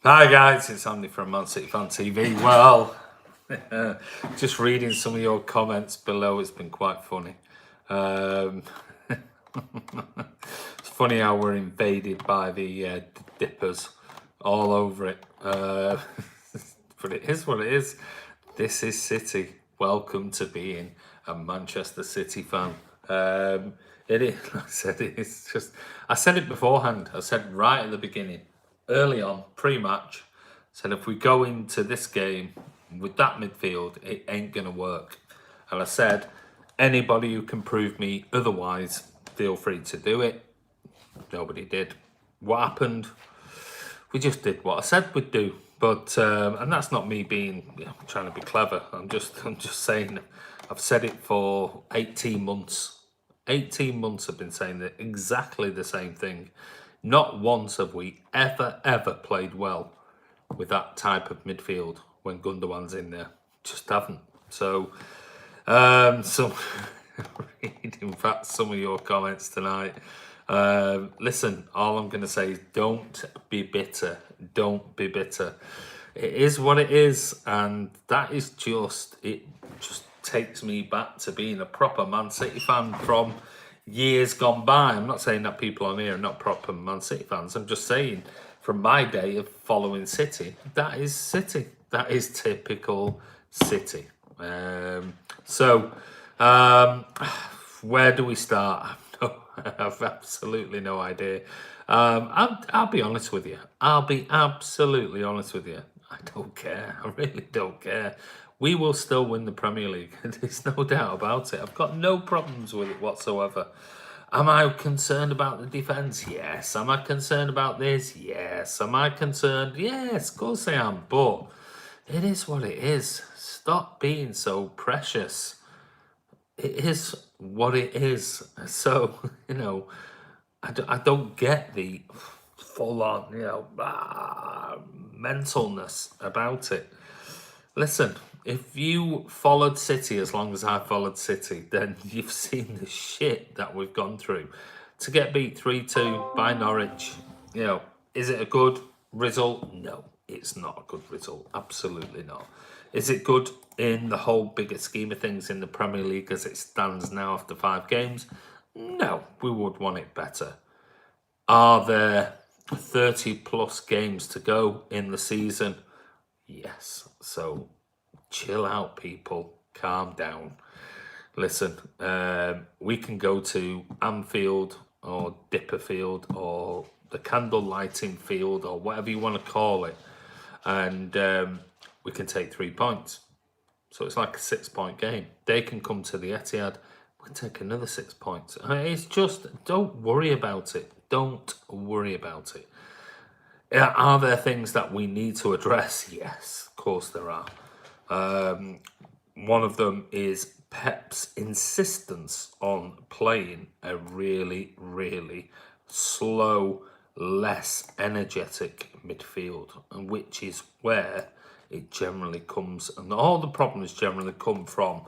Hi guys, it's Andy from Man City Fan TV. Well, just reading some of your comments below, it's been quite funny. It's funny how we're invaded by the dippers all over it. But it is what it is. This is City. Welcome to being a Manchester City fan. It is, like I said, it's just, I said it beforehand. I said right at the beginning, early on, pre-match, said if we go into this game with that midfield, it ain't going to work. And I said, anybody who can prove me otherwise, feel free to do it. Nobody did. What happened? We just did what I said we'd do. But and that's not me being trying to be clever. I'm just saying. I've said it for 18 months. 18 months I've been saying that exactly the same thing. Not once have we ever played well with that type of midfield when Gundogan's in there. Just haven't. So reading back some of your comments tonight. Listen, all I'm going to say is don't be bitter. Don't be bitter. It is what it is, and that is just, it just takes me back to being a proper Man City fan from years gone by. I'm not saying that people on here are not proper Man City fans. I'm just saying from my day of following City, that is City. That is typical City. Where do we start? I have absolutely no idea. I'll be honest with you. I'll be absolutely honest with you. I don't care. I really don't care. We will still win the Premier League. There's no doubt about it. I've got no problems with it whatsoever. Am I concerned about the defence? Yes. Am I concerned about this? Yes. Am I concerned? Yes, of course I am. But it is what it is. Stop being so precious. It is what it is. So, I don't get the full-on, mentalness about it. Listen, if you followed City as long as I followed City, then you've seen the shit that we've gone through. To get beat 3-2 by Norwich, is it a good result? No, it's not a good result. Absolutely not. Is it good in the whole bigger scheme of things in the Premier League as it stands now after 5 games? No, we would want it better. Are there 30 plus games to go in the season? Yes. So chill out, people. Calm down. Listen, we can go to Anfield or Dipperfield or the candle lighting field or whatever you want to call it, and we can take 3 points. So it's like a 6-point game. They can come to the Etihad. We can take another 6 points. It's just, don't worry about it. Don't worry about it. Are there things that we need to address? Yes, of course there are. One of them is Pep's insistence on playing a really, really slow, less energetic midfield, and which is where it generally comes, and all the problems generally come from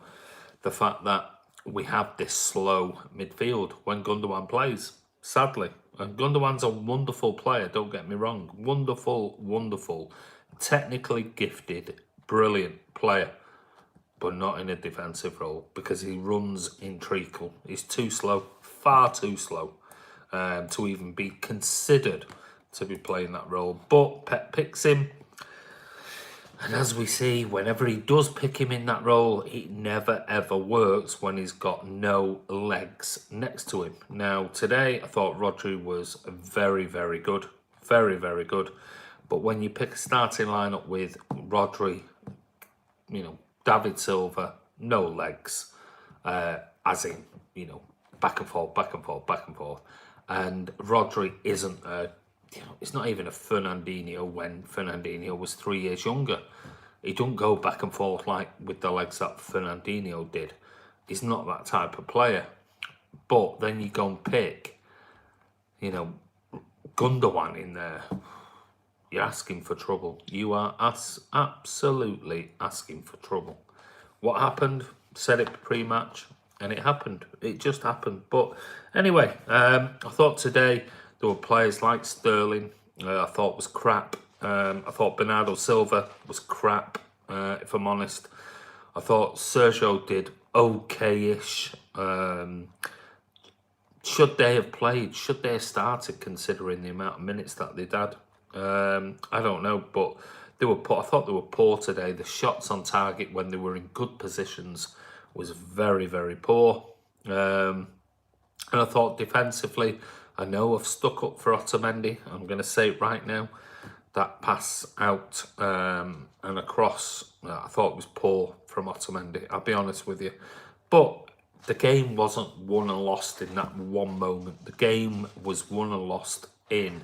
the fact that we have this slow midfield when Gundogan plays, sadly. And Gundogan's a wonderful player, don't get me wrong. Wonderful, technically gifted, brilliant player, but not in a defensive role because he runs in treacle. He's too slow, far too slow to even be considered to be playing that role. But Pep picks him. And as we see, whenever he does pick him in that role, it never ever works when he's got no legs next to him. Now, today, I thought Rodri was very, very good. Very, very good. But when you pick a starting lineup with Rodri, David Silva, no legs, as in, back and forth. And Rodri isn't it's not even a Fernandinho when Fernandinho was 3 years younger. He don't go back and forth like with the legs that Fernandinho did. He's not that type of player. But then you go and pick, Gundogan in there. You're asking for trouble. You are absolutely asking for trouble. What happened? Said it pre-match, and it happened. It just happened. But anyway, I thought today there were players like Sterling, I thought was crap. I thought Bernardo Silva was crap, if I'm honest. I thought Sergio did okay-ish. Should they have played? Should they have started, considering the amount of minutes that they'd had? I don't know, but they were poor. I thought they were poor today. The shots on target when they were in good positions was very, very poor. And I thought defensively, I know I've stuck up for Otamendi. I'm going to say it right now. That pass out and across, I thought it was poor from Otamendi. I'll be honest with you. But the game wasn't won and lost in that one moment. The game was won and lost in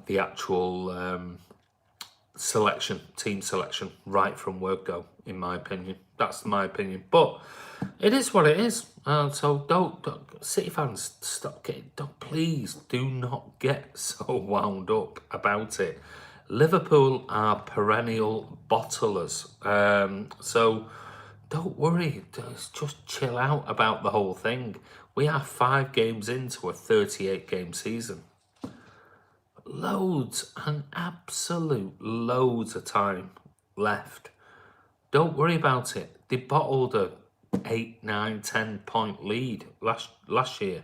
the actual selection, team selection, right from word go, in my opinion. That's my opinion. But it is what it is. So don't City fans, please do not get so wound up about it. Liverpool are perennial bottlers. So don't worry, just chill out about the whole thing. We are 5 games into a 38-game season. Loads and absolute loads of time left. Don't worry about it. They bottled a 8, 9, 10 point lead last year.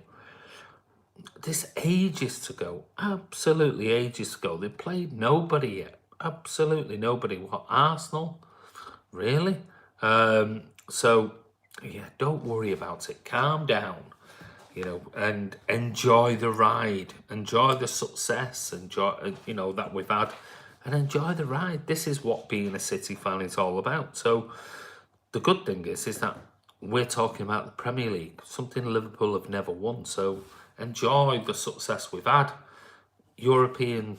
There's ages to go. Absolutely ages to go. They played nobody yet. Absolutely nobody. What, Arsenal? Really? So, yeah, don't worry about it. Calm down, and enjoy the ride. Enjoy the success, enjoy, that we've had, and enjoy the ride. This is what being a City fan is all about. So, the good thing is that we're talking about the Premier League, something Liverpool have never won. So, enjoy the success we've had. European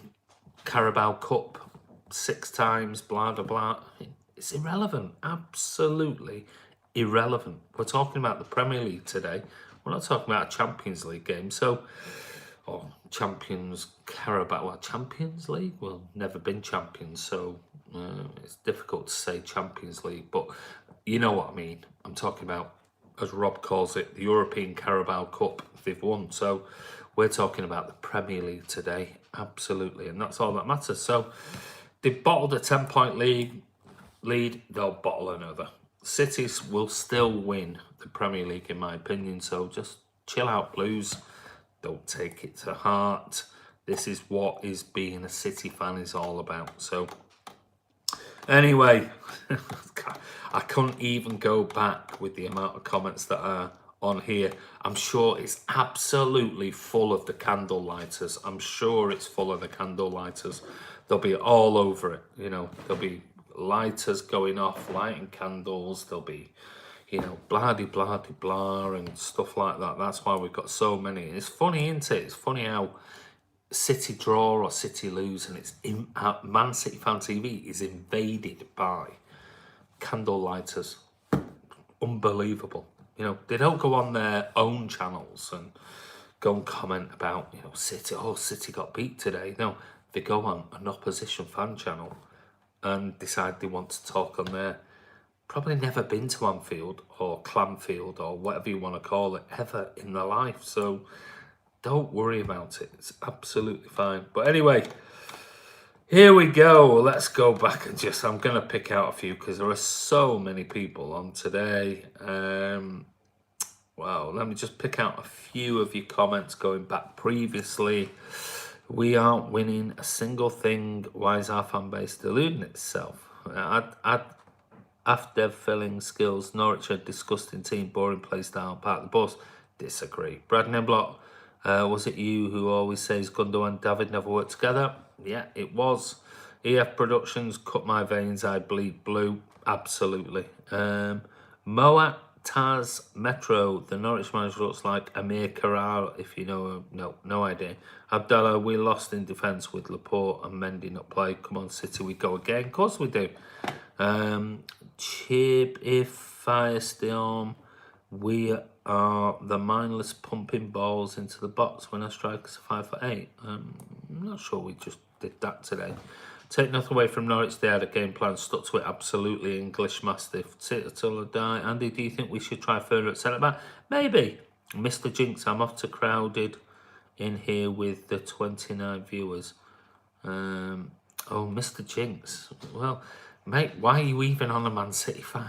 Carabao Cup 6 times, blah, blah, blah. It's irrelevant, absolutely irrelevant. We're talking about the Premier League today. We're not talking about a Champions League game. So, Champions League? Well, never been champions, so it's difficult to say Champions League, but you know what I mean. I'm talking about, as Rob calls it, the European Carabao Cup they've won. So we're talking about the Premier League today, absolutely, and that's all that matters. So they bottled a 10-point lead, they'll bottle another. Cities will still win the Premier League, in my opinion, so just chill out, Blues. Don't take it to heart. This is what being a City fan is all about. So anyway, I couldn't even go back with the amount of comments that are on here. I'm sure it's absolutely full of the candle lighters. I'm sure it's full of the candle lighters. They'll be all over it. There'll be lighters going off, lighting candles. There'll be, blah, blah, blah, and stuff like that. That's why we've got so many. And it's funny, isn't it? It's funny how City draw or City lose, and it's Man City Fan TV is invaded by candle lighters. Unbelievable. They don't go on their own channels and go and comment about, City, City got beat today. No, they go on an opposition fan channel and decide they want to talk on there. Probably never been to Anfield or Clanfield or whatever you want to call it ever in their life. So don't worry about it. It's absolutely fine. But anyway, here we go. Let's go back and I'm going to pick out a few because there are so many people on today. Well, let me just pick out a few of your comments going back previously. We aren't winning a single thing. Why is our fan base deluding itself? After filling skills, Norwich are a disgusting team, boring play style, park the bus. Disagree. Brad Neblock, was it you who always says Gundo and David never work together? Yeah, it was. EF Productions, cut my veins, I bleed blue. Absolutely. Moat Taz Metro, the Norwich manager looks like Amir Carrara, if you know him. No idea. Abdallah, we lost in defence with Laporte and Mendy not played. Come on, City, we go again. Of course we do. Chip, if Firestorm, we are the mindless pumping balls into the box when our strikers are 5'8". I'm not sure we just did that today. Take nothing away from Norwich. They had a game plan, stuck to it. Absolutely. English Mastiff. Sit until I die. Andy, do you think we should try further at centre back? Maybe. Mr. Jinx, I'm off to crowded in here with the 29 viewers. Oh, Mr. Jinx. Well, mate, why are you even on a Man City fan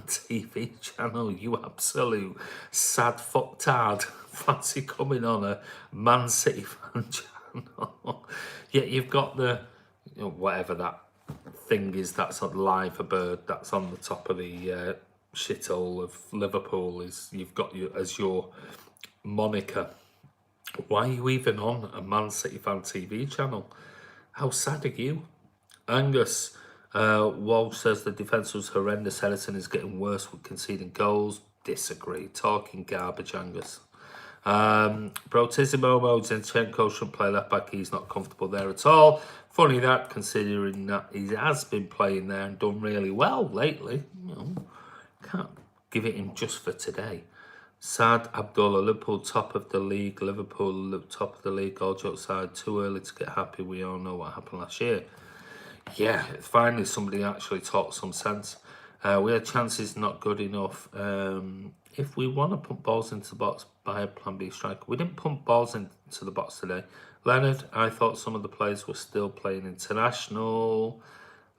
TV channel? You absolute sad fucktard. Fancy coming on a Man City fan channel. Yet you've got the, whatever that thing is that's on live a bird that's on the top of the shithole of Liverpool is you've got you as your moniker. Why are you even on a Man City fan TV channel? How sad are you? Angus Walsh says the defence was horrendous. Ederson is getting worse with conceding goals. Disagree. Talking garbage, Angus. Brotissimo Zinchenko shouldn't play left back. He's not comfortable there at all. Funny that, considering that he has been playing there and done really well lately. Can't give it him just for today. Sad Abdullah, Liverpool top of the league. Liverpool top of the league. All jokes aside, too early to get happy. We all know what happened last year. Yeah, finally somebody actually talked some sense. We had chances, not good enough. If we want to put balls into the box, buy a plan B striker. We didn't pump balls into the box today. Leonard, I thought some of the players were still playing international.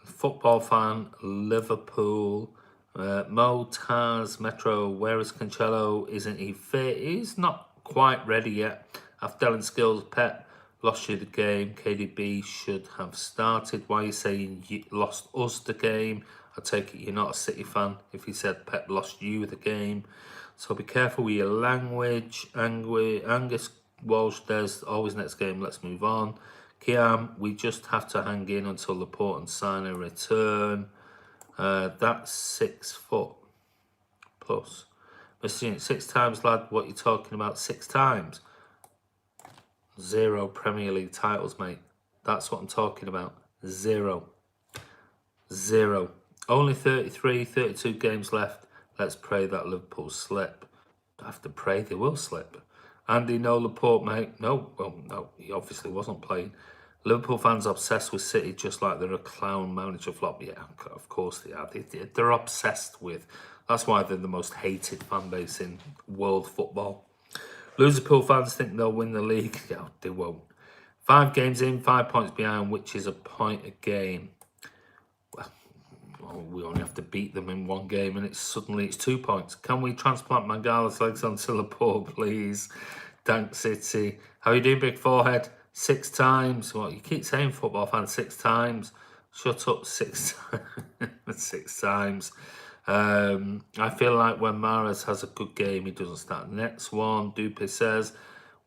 Football fan, Liverpool. Mo, Taz, Metro, where is Cancelo? Isn't he fit? He's not quite ready yet. After Dylan Skills, Pep lost you the game. KDB should have started. Why are you saying you lost us the game? I take it you're not a City fan if you said Pep lost you the game. So be careful with your language. Angus Walsh, there's always next game. Let's move on. Kiam, we just have to hang in until Laporte and Sané return. That's 6 foot plus. Mr. 6 times, lad. What are you talking about? 6 times? 0 Premier League titles, mate. That's what I'm talking about. 0. Only 33, 32 games left. Let's pray that Liverpool slip. I have to pray they will slip. Andy, no Laporte, mate. No, well, no, he obviously wasn't playing. Liverpool fans obsessed with City just like they're a clown manager flop. Yeah, of course they are. They're obsessed with. That's why they're the most hated fan base in world football. Liverpool fans think they'll win the league. Yeah, they won't. 5 games in, 5 points behind, which is a point a game. Well, we only have to beat them in 1 game, and suddenly it's 2 points. Can we transplant Mangala's legs onto Laporte, please? Thanks, City. How you doing, big forehead? 6 times. Well, you keep saying football fan 6 times. Shut up, 6 6 times. I feel like when Mahrez has a good game, he doesn't start the next one. Dupe says,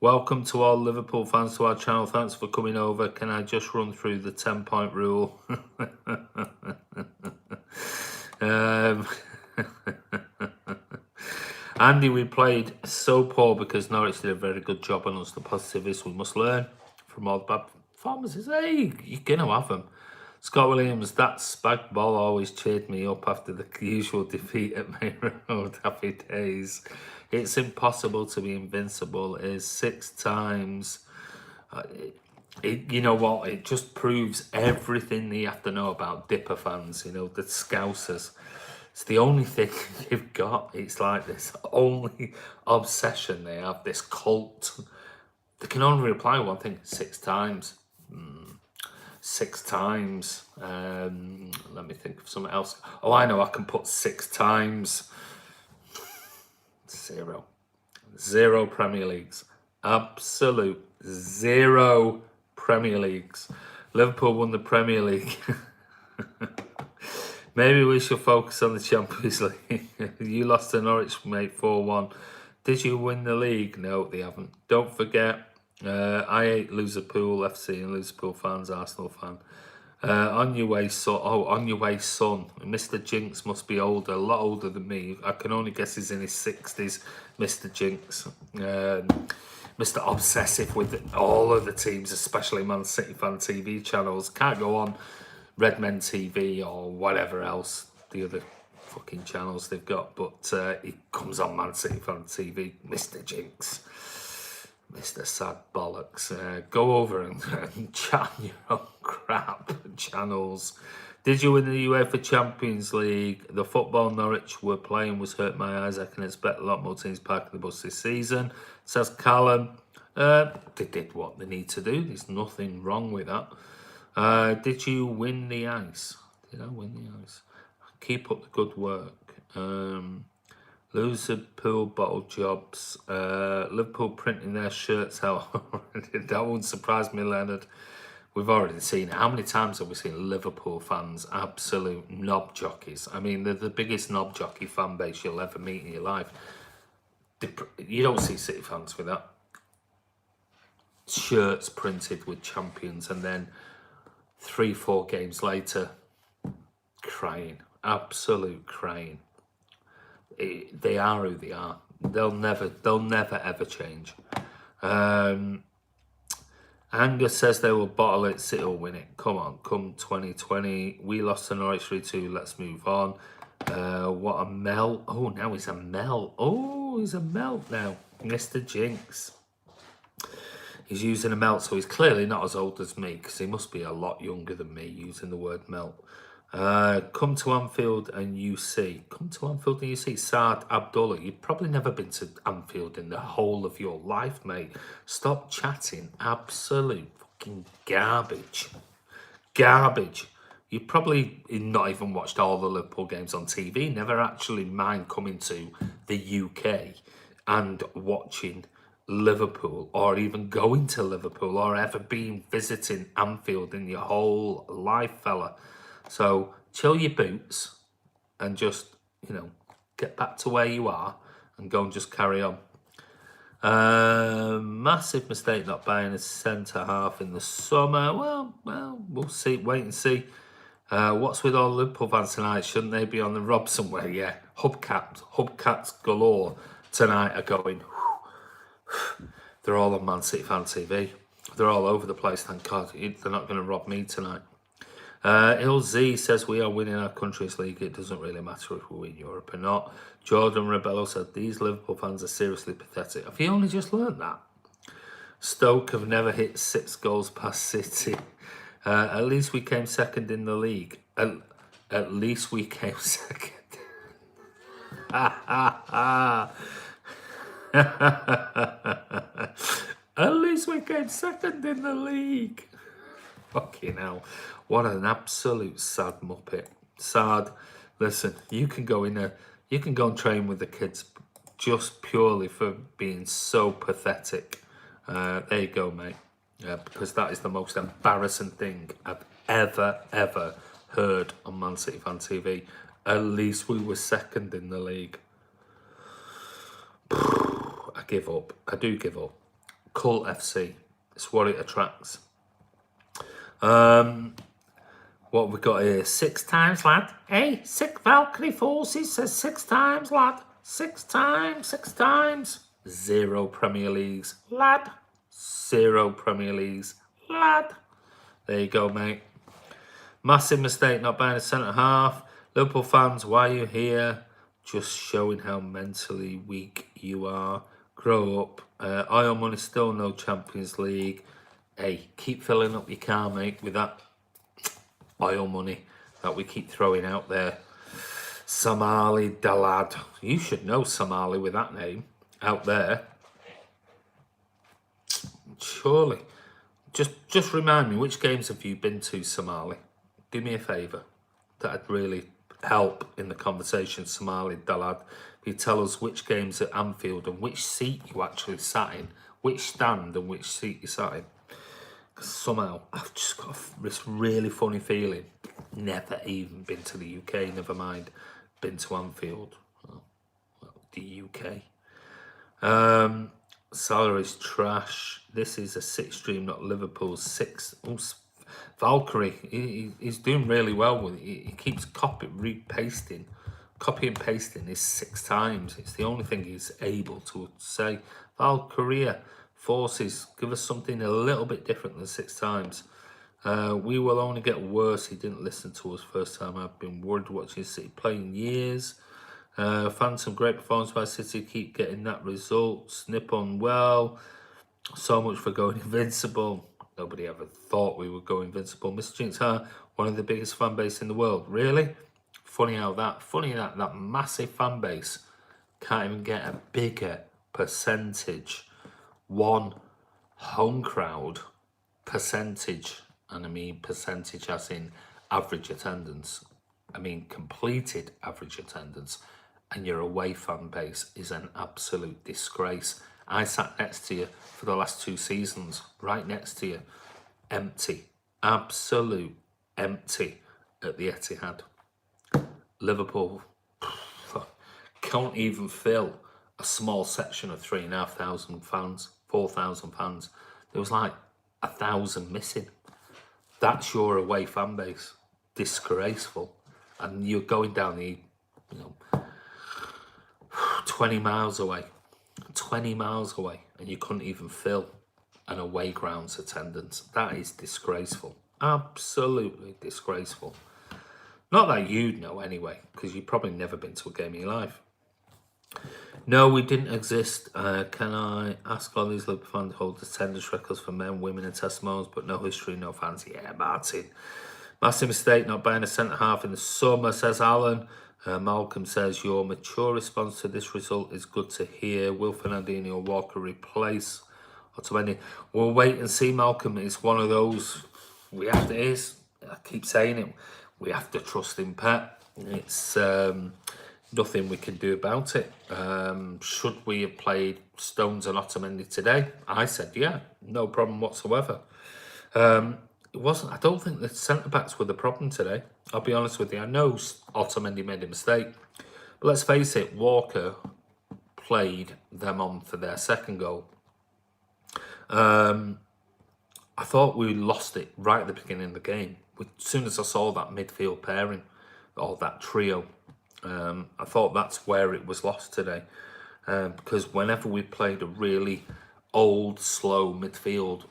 welcome to all Liverpool fans to our channel. Thanks for coming over. Can I just run through the 10-point rule? Andy, we played so poor because Norwich did a very good job on us. The positive is we must learn from all the bad performances. Hey, you're going to have them. Scott Williams, that spag ball always cheered me up after the usual defeat at May Road. Happy days. It's impossible to be invincible. It is 6 times. You know what? It just proves everything you have to know about Dipper fans, the Scousers. It's the only thing you've got. It's like this only obsession they have, this cult. They can only reply one thing 6 times. 6 times. Let me think of something else. Oh, I know. I can put 6 times. 0. 0 Premier Leagues. Absolute 0 Premier Leagues. Liverpool won the Premier League. Maybe we should focus on the Champions League. You lost to Norwich, mate, 4-1. Did you win the league? No, they haven't. Don't forget, I hate Liverpool FC and Liverpool fans, Arsenal fan. On your way, son. Oh, on your way, son. Mr. Jinx must be older, a lot older than me. I can only guess he's in his 60s, Mr. Jinx. Mr. Obsessive with all of the teams, especially Man City fan TV channels. Can't go on Redmen TV or whatever else, the other fucking channels they've got. But he comes on Man City fan TV, Mr. Jinx. Mr. Sad Bollocks. Go over and chat your own crap channels. Did you win the UEFA Champions League? The football Norwich were playing was hurt my eyes. I can expect a lot more teams parking the bus this season. Says Callum. They did what they need to do. There's nothing wrong with that. Did you win the ice? Did I win the ice? Keep up the good work. Liverpool bottle jobs. Liverpool printing their shirts out. That won't surprise me, Leonard. We've already seen it. How many times have we seen Liverpool fans, absolute knob jockeys? I mean, they're the biggest knob jockey fan base you'll ever meet in your life. You don't see City fans with that. Shirts printed with champions, and then 3-4 games later, crying. Absolute crying. They are who they are. They'll never ever change. Angus says they will bottle it, City will win it. Come on, come 2020. We lost to Norwich 3-2, let's move on. What a melt. Oh, now he's a melt. Oh, he's a melt now. Mr. Jinx. He's using a melt, so he's clearly not as old as me, because he must be a lot younger than me using the word melt. Come to Anfield and you see. Come to Anfield and you see. Saad Abdullah, you've probably never been to Anfield in the whole of your life, mate. Stop chatting. Absolute fucking garbage. Garbage. You probably not even watched all the Liverpool games on TV. Never actually mind coming to the UK and watching Liverpool, or even going to Liverpool, or ever being visiting Anfield in your whole life, fella. So chill your boots and just, get back to where you are and go and just carry on. Massive mistake not buying a centre half in the summer. Well, we'll see. Wait and see. What's with all Liverpool fans tonight? Shouldn't they be on the rob somewhere? Yeah, hubcaps galore tonight are going. They're all on Man City fan TV. They're all over the place, thank God. They're not going to rob me tonight. Il Z says we are winning our country's league. It doesn't really matter if we win Europe or not. Jordan Rebello said these Liverpool fans are seriously pathetic. Have you only just learned that? Stoke have never hit 6 goals past City. At least we came second in the league. At least we came second. At least we came second in the league. Fucking hell. What an absolute sad muppet. Sad. Listen, you can go and train with the kids just purely for being so pathetic. There you go, mate. Because that is the most embarrassing thing I've ever heard on Man City Fan TV. At least we were second in the league. I give up. I do give up. Cult FC. It's what it attracts. What we got here? 6 times, lad. Hey, 6 Valkyrie Forces says 6 times, lad. 6 times. 0 Premier Leagues, lad. 0 Premier Leagues, lad. There you go, mate. Massive mistake not buying a centre half. Liverpool fans, why are you here? Just showing how mentally weak you are. Grow up. Oil money, still no Champions League. Hey, keep filling up your car, mate, with that oil money that we keep throwing out there. Somali Dalad. You should know Somali with that name out there. Surely. Just remind me, which games have you been to, Somali? Do me a favour. That'd really help in the conversation, Somali Dalad. If you tell us which games at Anfield and which seat you actually sat in, which stand and which seat you sat in. Because somehow I've just got this really funny feeling. Never even been to the UK, never mind been to Anfield. Well, the UK. Salary's trash. This is a 6 stream, not Liverpool's 6. Oh, Valkyrie, he's doing really well with it. He keeps copy and pasting his 6 times. It's the only thing he's able to say. Valkyrie Forces, give us something a little bit different than 6 times. We will only get worse. He didn't listen to us first time. I've been worried watching City play in years. Found some great performance by City. Keep getting that result. Snip on well. So much for going invincible. Nobody ever thought we would go invincible. Mr. Jinx are one of the biggest fan base in the world. Really? Funny that massive fan base can't even get a bigger percentage. One home crowd percentage and I mean percentage as in average attendance, I mean completed average attendance, and your away fan base is an absolute disgrace. I sat next to you for the last 2 seasons, right next to you, empty, absolute empty at the Etihad. Liverpool can't even fill a small section of 3,500 fans, 4,000 fans. There was like 1,000 missing. That's your away fan base. Disgraceful. And you're going down the, 20 miles away. 20 miles away, and you couldn't even fill an away ground's attendance. That is disgraceful. Absolutely disgraceful. Not that you'd know anyway, because you've probably never been to a game in your life. No, we didn't exist. Can I ask all these Liverpool fans to hold attendance records for men, women and testimonials, but no history, no fans? Yeah, Martin. Massive mistake not buying a centre-half in the summer, says Alan. Malcolm says, your mature response to this result is good to hear. Will Fernandinho Walker replace Otamendi? We'll wait and see, Malcolm. It's one of those, I keep saying it, we have to trust in Pep. It's nothing we can do about it. Should we have played Stones and Otamendi today? I said, yeah, no problem whatsoever. It wasn't. I don't think the centre-backs were the problem today. I'll be honest with you. I know Otamendi made a mistake. But let's face it, Walker played them on for their second goal. I thought we lost it right at the beginning of the game. As soon as I saw that midfield pairing, or that trio, I thought that's where it was lost today. Because whenever we played a really old, slow midfield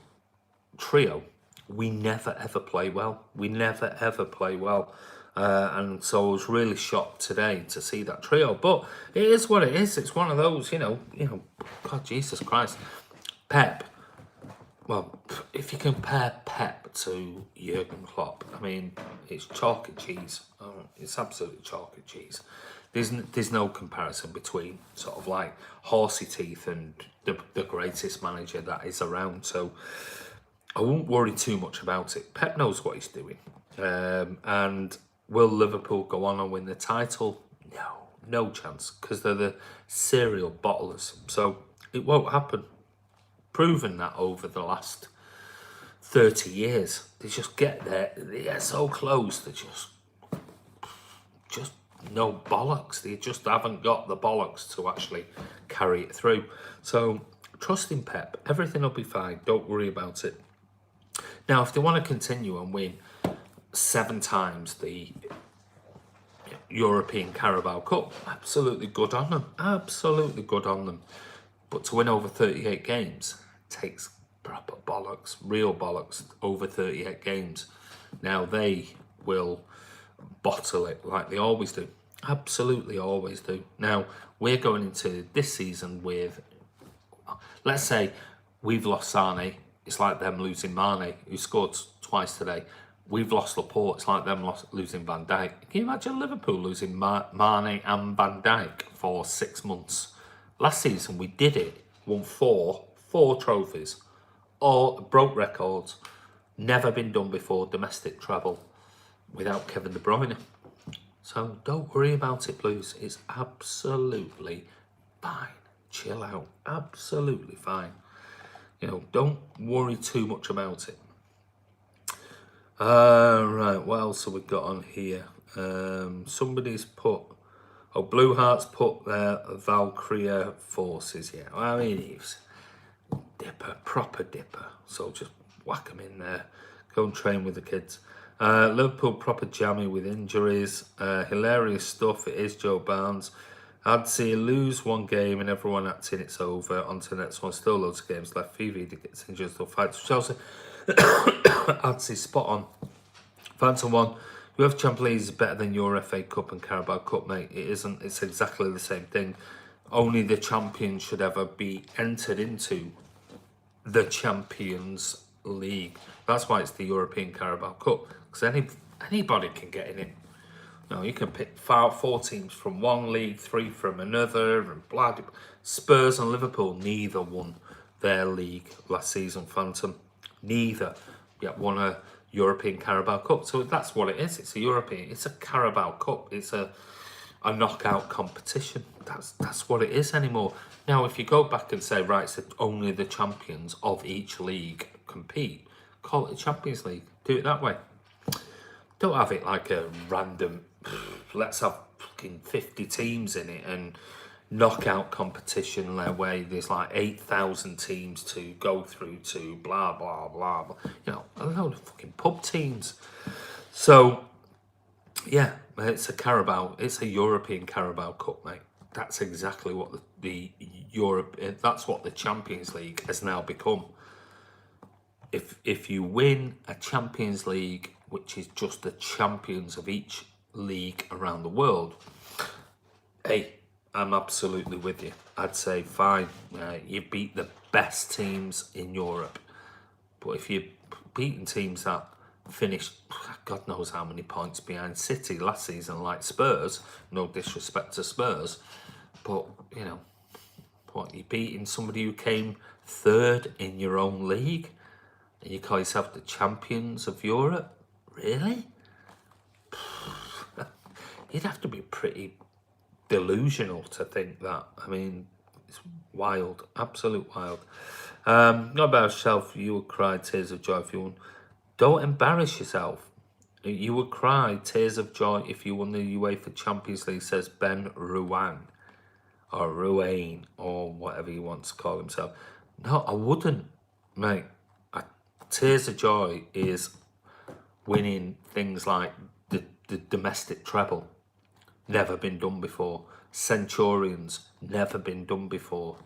trio, we never ever play well. We never ever play well. And so I was really shocked today to see that trio. But it is what it is. It's one of those, God, Jesus Christ. Pep. Well, if you compare Pep to Jurgen Klopp, I mean, it's chalk and cheese. It's absolutely chalk and cheese. There's no comparison between sort of like horsey teeth and the greatest manager that is around. So I won't worry too much about it. Pep knows what he's doing. And will Liverpool go on and win the title? No chance, because they're the serial bottlers. So it won't happen. Proven that over the last 30 years. They just get there. They get so close. They just no bollocks. They just haven't got the bollocks to actually carry it through. So trust in Pep. Everything will be fine. Don't worry about it. Now, if they want to continue and win 7 times the European Carabao Cup, absolutely good on them. Absolutely good on them. But to win over 38 games takes proper bollocks, real bollocks, over 38 games. Now, they will bottle it like they always do. Absolutely always do. Now, we're going into this season with, let's say we've lost Sane. It's like them losing Mane, who scored twice today. We've lost Laporte. It's like them losing Van Dijk. Can you imagine Liverpool losing Mane and Van Dijk for 6 months? Last season, we did it. Won four trophies. All broke records. Never been done before, domestic treble, without Kevin De Bruyne. So don't worry about it, Blues. It's absolutely fine. Chill out. Absolutely fine. Don't worry too much about it. Right, what else have we got on here? Somebody's put, Blue Hearts put their Valkyria forces. Yeah, I mean, he's dipper, proper dipper. So just whack them in there. Go and train with the kids. Liverpool proper jammy with injuries. Hilarious stuff. It is Joe Barnes. I'd see you lose one game and everyone acting it's over. On to the next one. Still loads of games left. VV gets injured. Still fights for Chelsea. I'd say spot on. Phantom 1. UEFA Champions League is better than your FA Cup and Carabao Cup, mate. It isn't. It's exactly the same thing. Only the champions should ever be entered into the Champions League. That's why it's the European Carabao Cup. Because anybody can get in it. You can pick 4 teams from one league, 3 from another, and blah. Spurs and Liverpool neither won their league last season, Phantom. Neither. Yet won a European Carabao Cup. So that's what it is. It's a European, it's a Carabao Cup. It's a knockout competition. That's what it is anymore. Now, if you go back and say, right, so only the champions of each league compete, call it a Champions League. Do it that way. Don't have it like a random, let's have fucking 50 teams in it and knockout competition where there's like 8,000 teams to go through to blah, blah, blah, blah. You know, a load of fucking pub teams. So, yeah, it's a European Carabao Cup, mate. That's exactly what that's what the Champions League has now become. If you win a Champions League, which is just the champions of each league around the world, hey, I'm absolutely with you. I'd say fine, you beat the best teams in Europe, but if you're beating teams that finished God knows how many points behind City last season, like Spurs, no disrespect to Spurs, but you know what, you're beating somebody who came third in your own league and you call yourself the champions of Europe? Really? You'd have to be pretty delusional to think that. I mean, it's wild, absolute wild. Not about yourself, you would cry tears of joy if you won. Don't embarrass yourself. You would cry tears of joy if you won the UEFA Champions League, says Ben Ruan, or Ruane, or whatever he wants to call himself. No, I wouldn't, mate. Tears of joy is winning things like the domestic treble. Never been done before. Centurions, never been done before.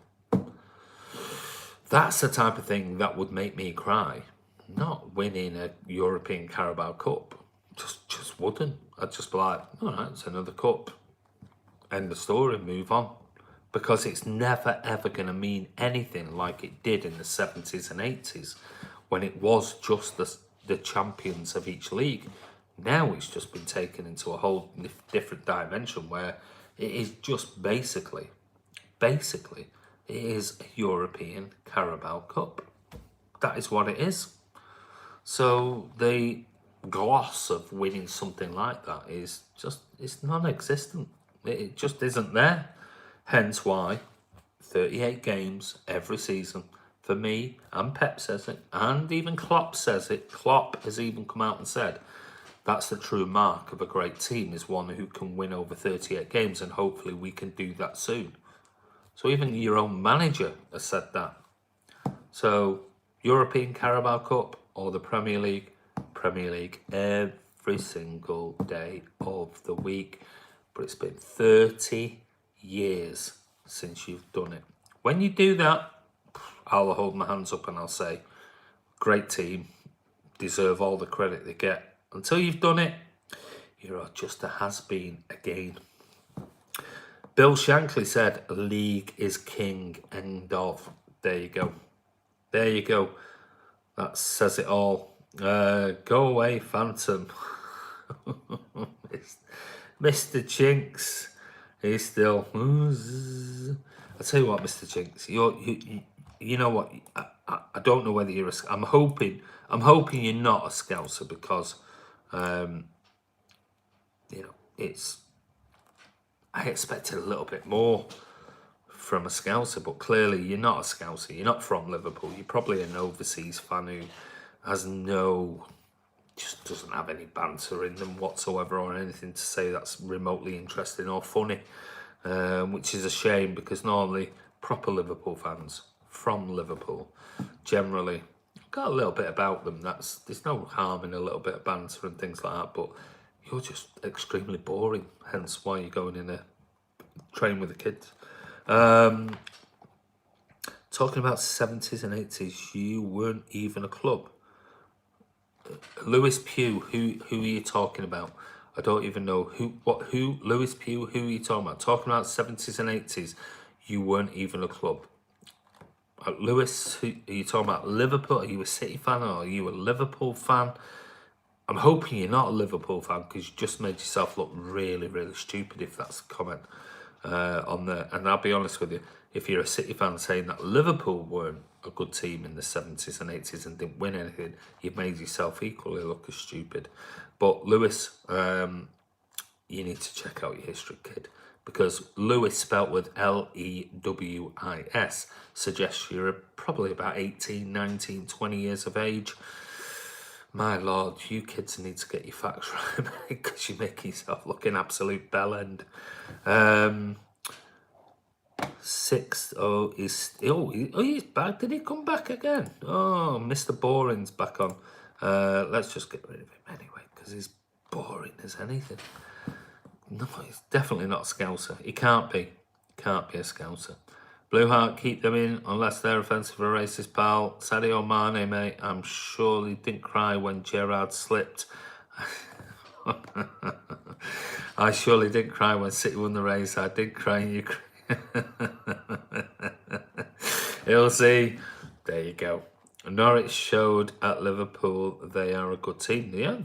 That's the type of thing that would make me cry. Not winning a European Carabao Cup. Just wouldn't. I'd just be like, all right, it's another cup. End the story, move on. Because it's never ever going to mean anything like it did in the 70s and 80s when it was just the champions of each league. Now it's just been taken into a whole different dimension where it is just basically, it is a European Carabao Cup. That is what it is. So the gloss of winning something like that is just, it's non-existent. It just isn't there. Hence why 38 games every season. For me, and Pep says it, and even Klopp says it. Klopp has even come out and said that's the true mark of a great team, is one who can win over 38 games, and hopefully we can do that soon. So even your own manager has said that. So European Carabao Cup or the Premier League every single day of the week. But it's been 30 years since you've done it. When you do that, I'll hold my hands up and I'll say, great team, deserve all the credit they get. Until you've done it, you're just a has-been again. Bill Shankly said, league is king, end of. There you go. There you go. That says it all. Go away, Phantom. Mr. Chinks, he's still... I'll tell you what, Mr. Chinks, you know what? I don't know whether you're I'm hoping you're not a Scouser because, you know, I expected a little bit more from a Scouser, but clearly you're not a Scouser. You're not from Liverpool. You're probably an overseas fan who has just doesn't have any banter in them whatsoever or anything to say that's remotely interesting or funny, which is a shame because normally proper Liverpool fans from Liverpool generally got a little bit about them. There's no harm in a little bit of banter and things like that, but you're just extremely boring, hence why you're going in a train with the kids. Talking about 70s and 80s, you weren't even a club. Lewis Pugh, who are you talking about? I don't even know who Lewis Pugh, who are you talking about? Talking about 70s and 80s, you weren't even a club. Lewis, who are you talking about? Liverpool? Are you a City fan or are you a Liverpool fan? I'm hoping you're not a Liverpool fan because you just made yourself look really, really stupid if that's a comment on there. And I'll be honest with you, if you're a City fan saying that Liverpool weren't a good team in the 70s and 80s and didn't win anything, you've made yourself equally look as stupid. But Lewis, you need to check out your history, kid, because Lewis, spelt with Lewis, suggests you're probably about 18, 19, 20 years of age. My lord, you kids need to get your facts right, because you're making yourself look an absolute bellend. He's back. Did he come back again? Oh, Mr. Boring's back on. Let's just get rid of him anyway, because he's boring as anything. No, he's definitely not a Scouser. He can't be. Can't be a Scouser. Blue Heart, keep them in unless they're offensive or racist, pal. Sadio Mane, mate, I'm sure he didn't cry when Gerrard slipped. I surely didn't cry when City won the race. I did cry in Ukraine. You'll see. There you go. Norwich showed at Liverpool they are a good team. Yeah,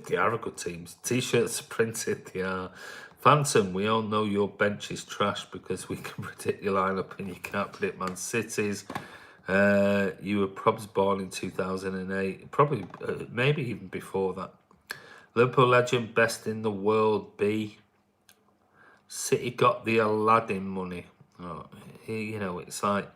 they are a good team. T-shirts printed, they are. Phantom, we all know your bench is trash because we can predict your lineup and you can't predict Man City's. You were probably born in 2008, probably maybe even before that. Liverpool legend, best in the world, B. City got the Aladdin money. Oh, you know, it's like,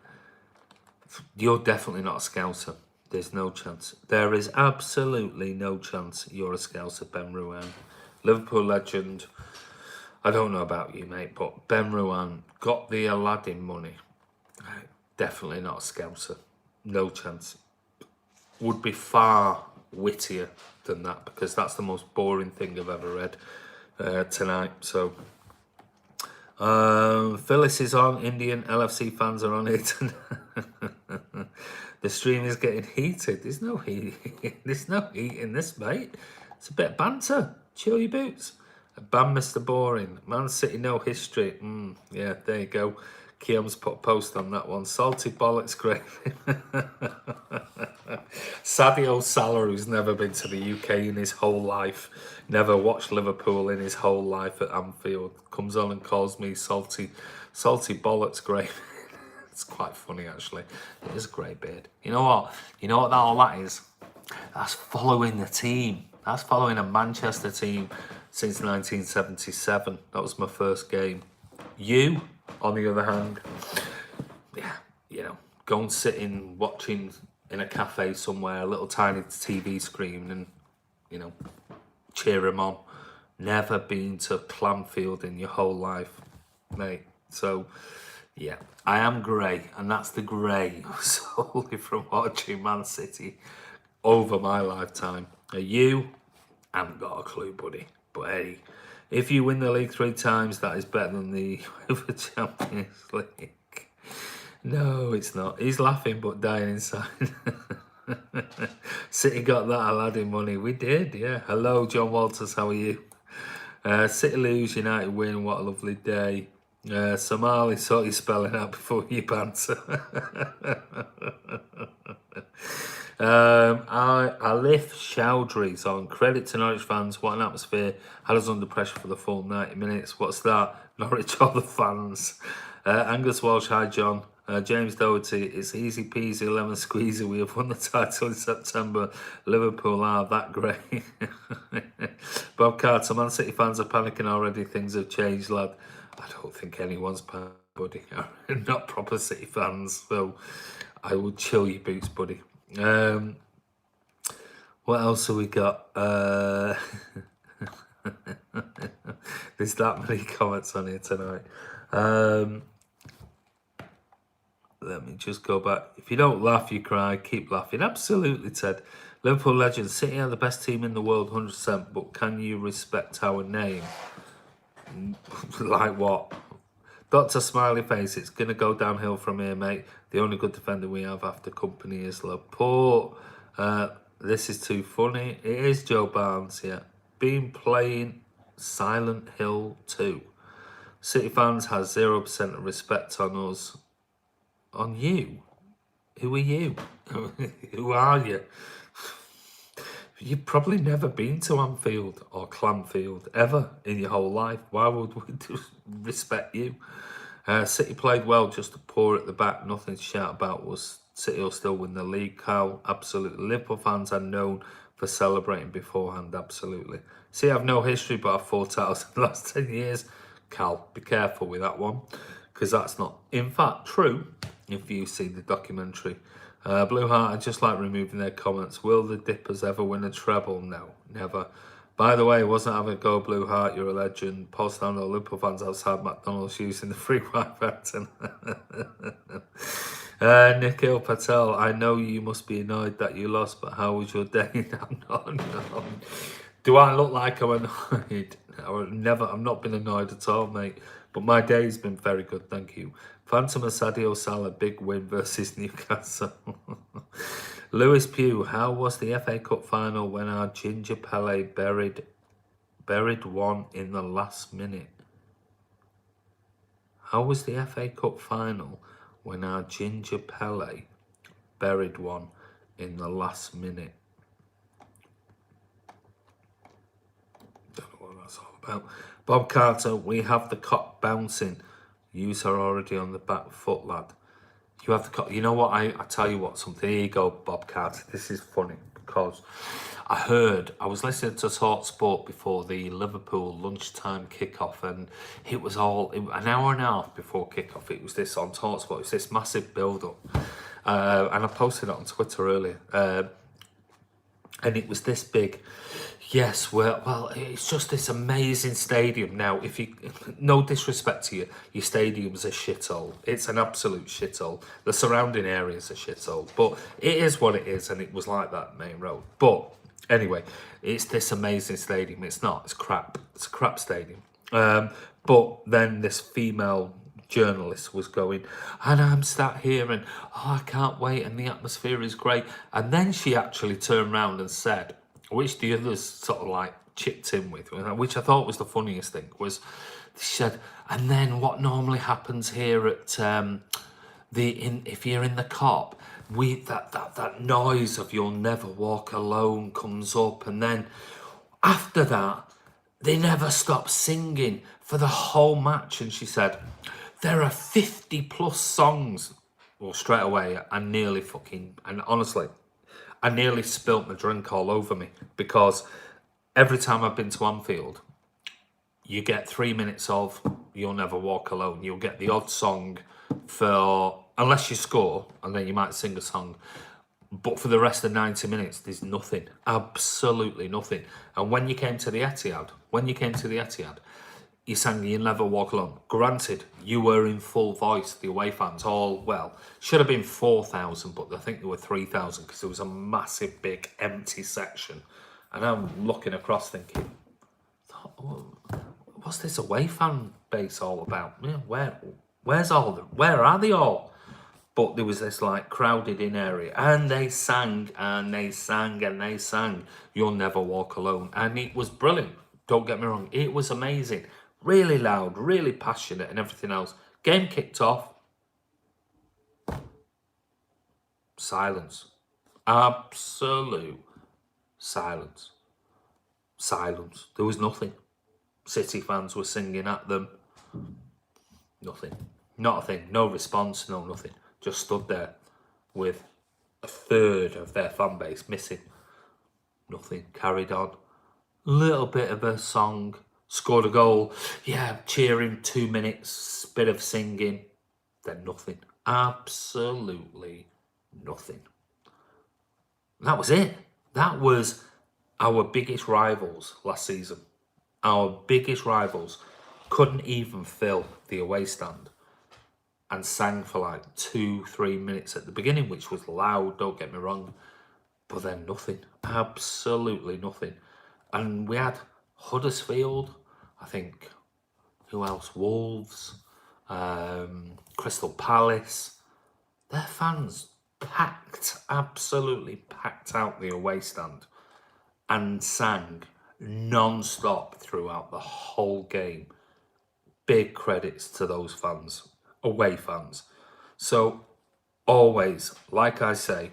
you're definitely not a Scouser. There's no chance. There is absolutely no chance you're a Scouser, Ben Ruan. Liverpool legend. I don't know about you, mate, but Ben Ruan got the Aladdin money. Definitely not a Scouser. No chance. Would be far wittier than that, because that's the most boring thing I've ever read tonight. So, Phyllis is on. Indian LFC fans are on it. The stream is getting heated. There's no heat. There's no heat in this, mate. It's a bit of banter. Chill your boots. Ban Mr. Boring. Man City, no history. Yeah, there you go. Kiam's put a post on that one. Salty bollocks gravy. Sadio Salah, who's never been to the UK in his whole life, never watched Liverpool in his whole life at Anfield, comes on and calls me salty bollocks gravy. It's quite funny, actually. It is a great beard. You know what? You know what all that is? That's following the team. That's following a Manchester team since 1977. That was my first game. You, on the other hand, yeah, you know, go and sit in watching in a cafe somewhere, a little tiny TV screen, and, you know, cheer him on. Never been to Clanfield in your whole life, mate. So, yeah, I am grey, and that's the grey solely from watching Man City over my lifetime. You haven't got a clue, buddy. But hey, if you win the league 3 times, that is better than the Champions League. No, it's not. He's laughing but dying inside. City got that Aladdin money. We did, yeah. Hello, John Walters, how are you? City lose, United win. What a lovely day. Somali, sort your spelling out before you banter. Alif Chowdhury's on. Credit to Norwich fans. What an atmosphere. Had us under pressure for the full 90 minutes. What's that? Norwich all the fans. Angus Walsh, hi John. James Doherty, it's easy peasy, lemon squeezy. We have won the title in September. Liverpool are that great. Bob Carter, Man City fans are panicking already. Things have changed, lad. I don't think anyone's panicking, buddy. Not proper City fans. So I will chill your boots, buddy. What else have we got? There's that many comments on here tonight. Let me just go back. If you don't laugh, you cry. Keep laughing. Absolutely, Ted. Liverpool legend. City are the best team in the world, 100%. But can you respect our name? Like what? Dr. Smiley Face. It's going to go downhill from here, mate. The only good defender we have after Company is Laporte. This is too funny. It is Joe Barnes, yeah. Been playing Silent Hill 2. City fans has 0% of respect on us. On you? Who are you? Who are you? You've probably never been to Anfield or Clanfield ever in your whole life. Why would we respect you? City played well, just poor at the back. Nothing to shout about. Was City will still win the league, Kyle? Absolutely. Liverpool fans are known for celebrating beforehand. Absolutely. See, I've no history, but I've 4 titles in the last 10 years. Cal, be careful with that one, because that's not, in fact, true if you see the documentary. Blue Heart, I just like removing their comments. Will the Dippers ever win a treble? No, never. By the way, wasn't having a go, Blue Heart. You're a legend. Post down all Liverpool fans outside McDonald's using the free Wi-Fi. Nikhil Patel, I know you must be annoyed that you lost, but how was your day? I'm not annoyed. Do I look like I'm annoyed? I've not been annoyed at all, mate. But my day's been very good, thank you. Phantom and Sadio Salah, big win versus Newcastle. Lewis Pugh, how was the FA Cup final when our Ginger Pele buried one in the last minute? How was the FA Cup final when our Ginger Pele buried one in the last minute? Don't know what that's all about. Bob Carter, we have the cock bouncing. Yous are already on the back foot, lad. You have the cock. You know what? I tell you what, something. Here you go, Bob Carter. This is funny because I was listening to Talk Sport before the Liverpool lunchtime kickoff, and it was an hour and a half before kickoff. It was this on Talk Sport. It was this massive build-up, and I posted it on Twitter earlier. And it was this big. Yes, well, it's just this amazing stadium. Now, no disrespect to you, your stadium's a shithole. It's an absolute shithole. The surrounding area's a shithole. But it is what it is, and it was like that Main Road. But anyway, it's this amazing stadium. It's not. It's crap. It's a crap stadium. But then this female journalist was going, and I'm sat here and I can't wait, and the atmosphere is great. And then she actually turned around and said, which the others sort of like chipped in with, which I thought was the funniest thing, was she said, and then what normally happens here at if you're in the Cop, that noise of You'll Never Walk Alone comes up, and then after that they never stop singing for the whole match. And she said there are 50 plus songs. Well, straight away I nearly spilt my drink all over me, because every time I've been to Anfield, you get 3 minutes of You'll Never Walk Alone. You'll get the odd song unless you score, and then you might sing a song. But for the rest of 90 minutes, there's nothing, absolutely nothing. And when you came to the Etihad, you sang You'll Never Walk Alone. Granted, you were in full voice, the away fans, should have been 4,000, but I think there were 3,000, because there was a massive, big, empty section. And I'm looking across thinking, what's this away fan base all about? Yeah, where are they all? But there was this like crowded in area, and they sang, and they sang, and they sang You'll Never Walk Alone. And it was brilliant. Don't get me wrong, it was amazing. Really loud, really passionate, and everything else. Game kicked off. Silence. Absolute silence. Silence. There was nothing. City fans were singing at them. Nothing. Not a thing. No response, no nothing. Just stood there with a third of their fan base missing. Nothing. Carried on. Little bit of a song. Scored a goal. Yeah, cheering, 2 minutes. Bit of singing. Then nothing. Absolutely nothing. That was it. That was our biggest rivals last season. Our biggest rivals couldn't even fill the away stand, and sang for like 2-3 minutes at the beginning, which was loud, don't get me wrong, but then nothing, absolutely nothing. And we had Huddersfield, I think, who else? Wolves, Crystal Palace. Their fans absolutely packed out the away stand and sang non-stop throughout the whole game. Big credits to those fans, away fans. So always, like I say,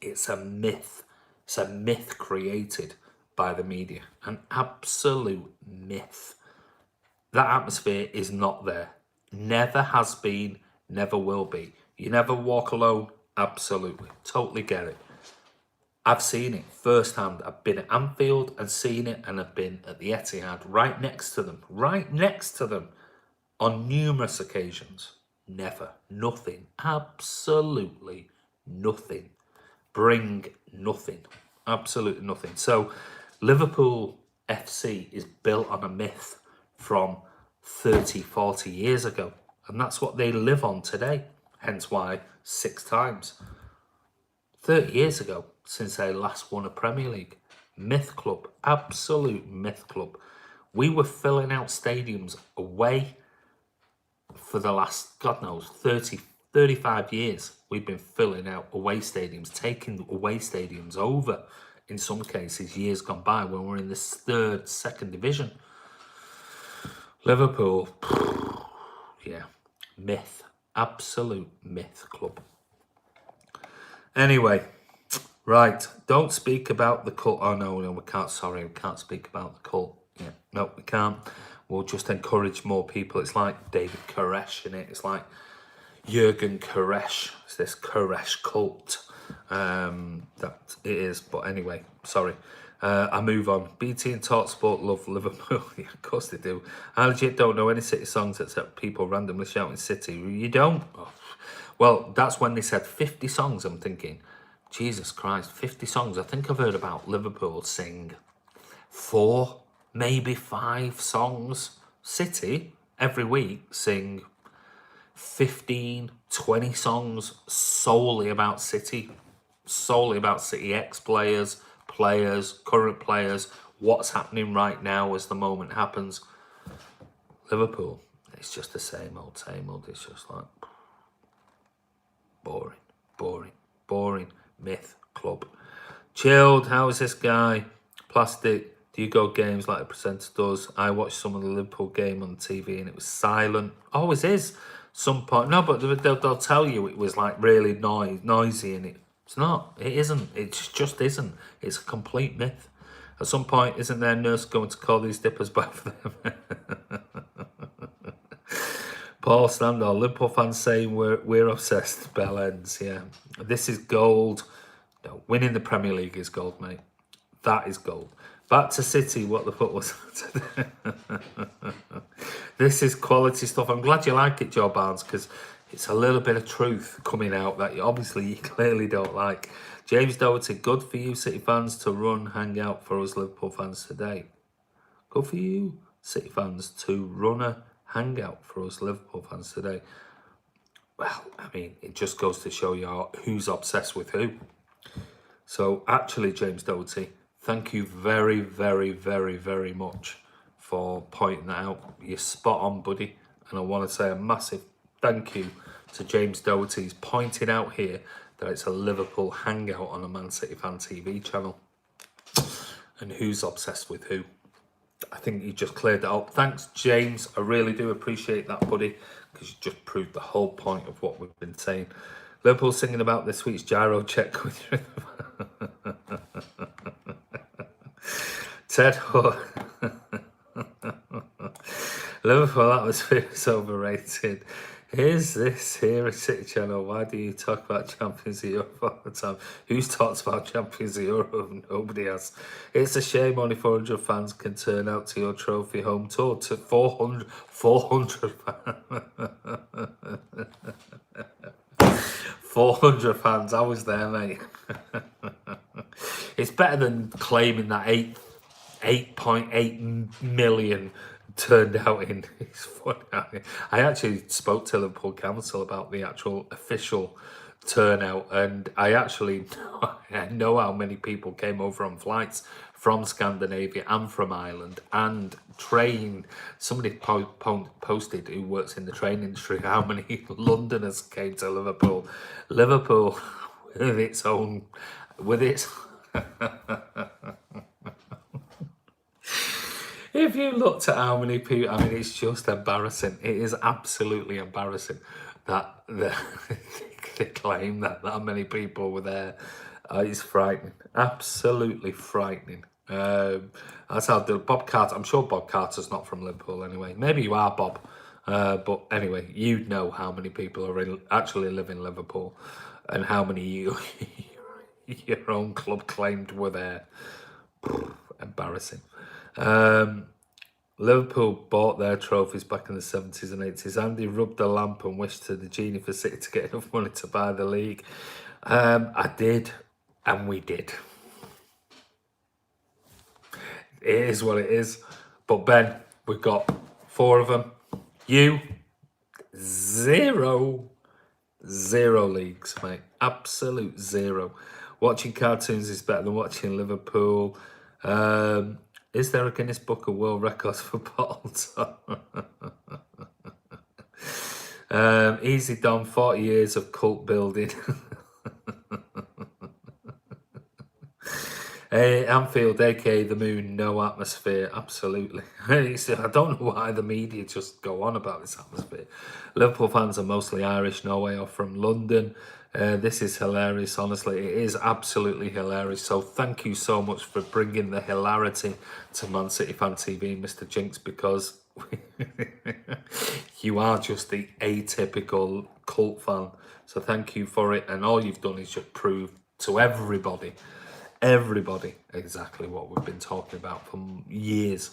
it's a myth. It's a myth created by the media, an absolute myth. That atmosphere is not there. Never has been, never will be. You never walk alone. Absolutely. Totally get it. I've seen it firsthand. I've been at Anfield and seen it, and I've been at the Etihad right next to them on numerous occasions. Never. Nothing. Absolutely nothing. Bring nothing. Absolutely nothing. So Liverpool FC is built on a myth from 30, 40 years ago. And that's what they live on today. Hence why 6 times. 30 years ago since they last won a Premier League. Myth club. Absolute myth club. We were filling out stadiums away for the last, God knows, 30, 35 years. We've been filling out away stadiums, taking away stadiums over, in some cases, years gone by when we're in the second division. Liverpool, yeah, myth, absolute myth club. Anyway, right, don't speak about the cult. Oh, no, we can't, sorry, we can't speak about the cult. Yeah, no, we can't. We'll just encourage more people. It's like David Koresh in it. It's like Jurgen Koresh. It's this Koresh cult. That it is. But anyway, sorry. I move on. BT and TalkSport love Liverpool. Yeah, of course they do. I legit don't know any City songs except people randomly shouting City. You don't? Oh. Well, that's when they said 50 songs. I'm thinking, Jesus Christ, 50 songs. I think I've heard about Liverpool sing 4, maybe 5 songs. City, every week, sing 15, 20 songs solely about City. Solely about City ex-players, players, current players, what's happening right now as the moment happens. Liverpool, it's just the same old. It's just like boring. Myth club. Chilled, how is this guy? Plastic, do you go games like the presenter does? I watched some of the Liverpool game on TV and it was silent. Always is. Some point, no, but they'll tell you it was like really noisy, and it's not. It isn't. It just isn't. It's a complete myth. At some point, isn't their nurse going to call these dippers back for them? Paul Standall, Liverpool fans saying we're obsessed. Bell ends. Yeah, this is gold. No, winning the Premier League is gold, mate. That is gold. Back to City. What the fuck was that? This is quality stuff. I'm glad you like it, Joe Barnes, because it's a little bit of truth coming out that you clearly don't like. James Doherty, good for you, City fans, to hang out for us Liverpool fans today. Good for you, City fans, to run a hangout for us Liverpool fans today. Well, I mean, it just goes to show you who's obsessed with who. So, actually, James Doherty, thank you very, very, very, very much for pointing that out. You're spot on, buddy. And I want to say a massive thank you to James Doherty. He's pointed out here that it's a Liverpool hangout on a Man City Fan TV channel. And who's obsessed with who. I think you just cleared that up. Thanks, James. I really do appreciate that, buddy, because you just proved the whole point of what we've been saying. Liverpool singing about this week's gyro check with you. Ted Liverpool atmosphere is overrated. Is this here a City channel? Why do you talk about Champions of Europe all the time? Who's talks about Champions of Europe? Nobody has. It's a shame only 400 fans can turn out to your trophy home tour. To 400 fans. 400 fans. I was there, mate. It's better than claiming that 8.8 million turned out in. It's funny. I actually spoke to Liverpool Council about the actual official turnout, and I actually know how many people came over on flights from Scandinavia and from Ireland and train. Somebody posted, who works in the train industry, how many Londoners came to Liverpool. Liverpool with its if you looked at how many people, I mean, it's just embarrassing. It is absolutely embarrassing that they claim that many people were there. It's frightening, absolutely frightening. That's how Bob Carter. I'm sure Bob Carter's not from Liverpool anyway. Maybe you are, Bob. But anyway, you know how many people actually live in Liverpool and how many your own club claimed were there. Embarrassing. Liverpool bought their trophies back in the 70s and 80s. Andy rubbed a lamp and wished to the genie for City to get enough money to buy the league. I did, and we did. It is what it is. But Ben, we've got 4 of them. You, 0 leagues, mate. Absolute 0. Watching cartoons is better than watching Liverpool. Is there a Guinness Book of World Records for bottles? Easy Dom, 40 years of cult building. Anfield, aka the moon, no atmosphere. Absolutely. I don't know why the media just go on about this atmosphere. Liverpool fans are mostly Irish, Norway or from London. This is hilarious, honestly. It is absolutely hilarious. So thank you so much for bringing the hilarity to Man City Fan TV, Mr. Jinx, because you are just the atypical cult fan. So thank you for it. And all you've done is just prove to everybody exactly what we've been talking about for years.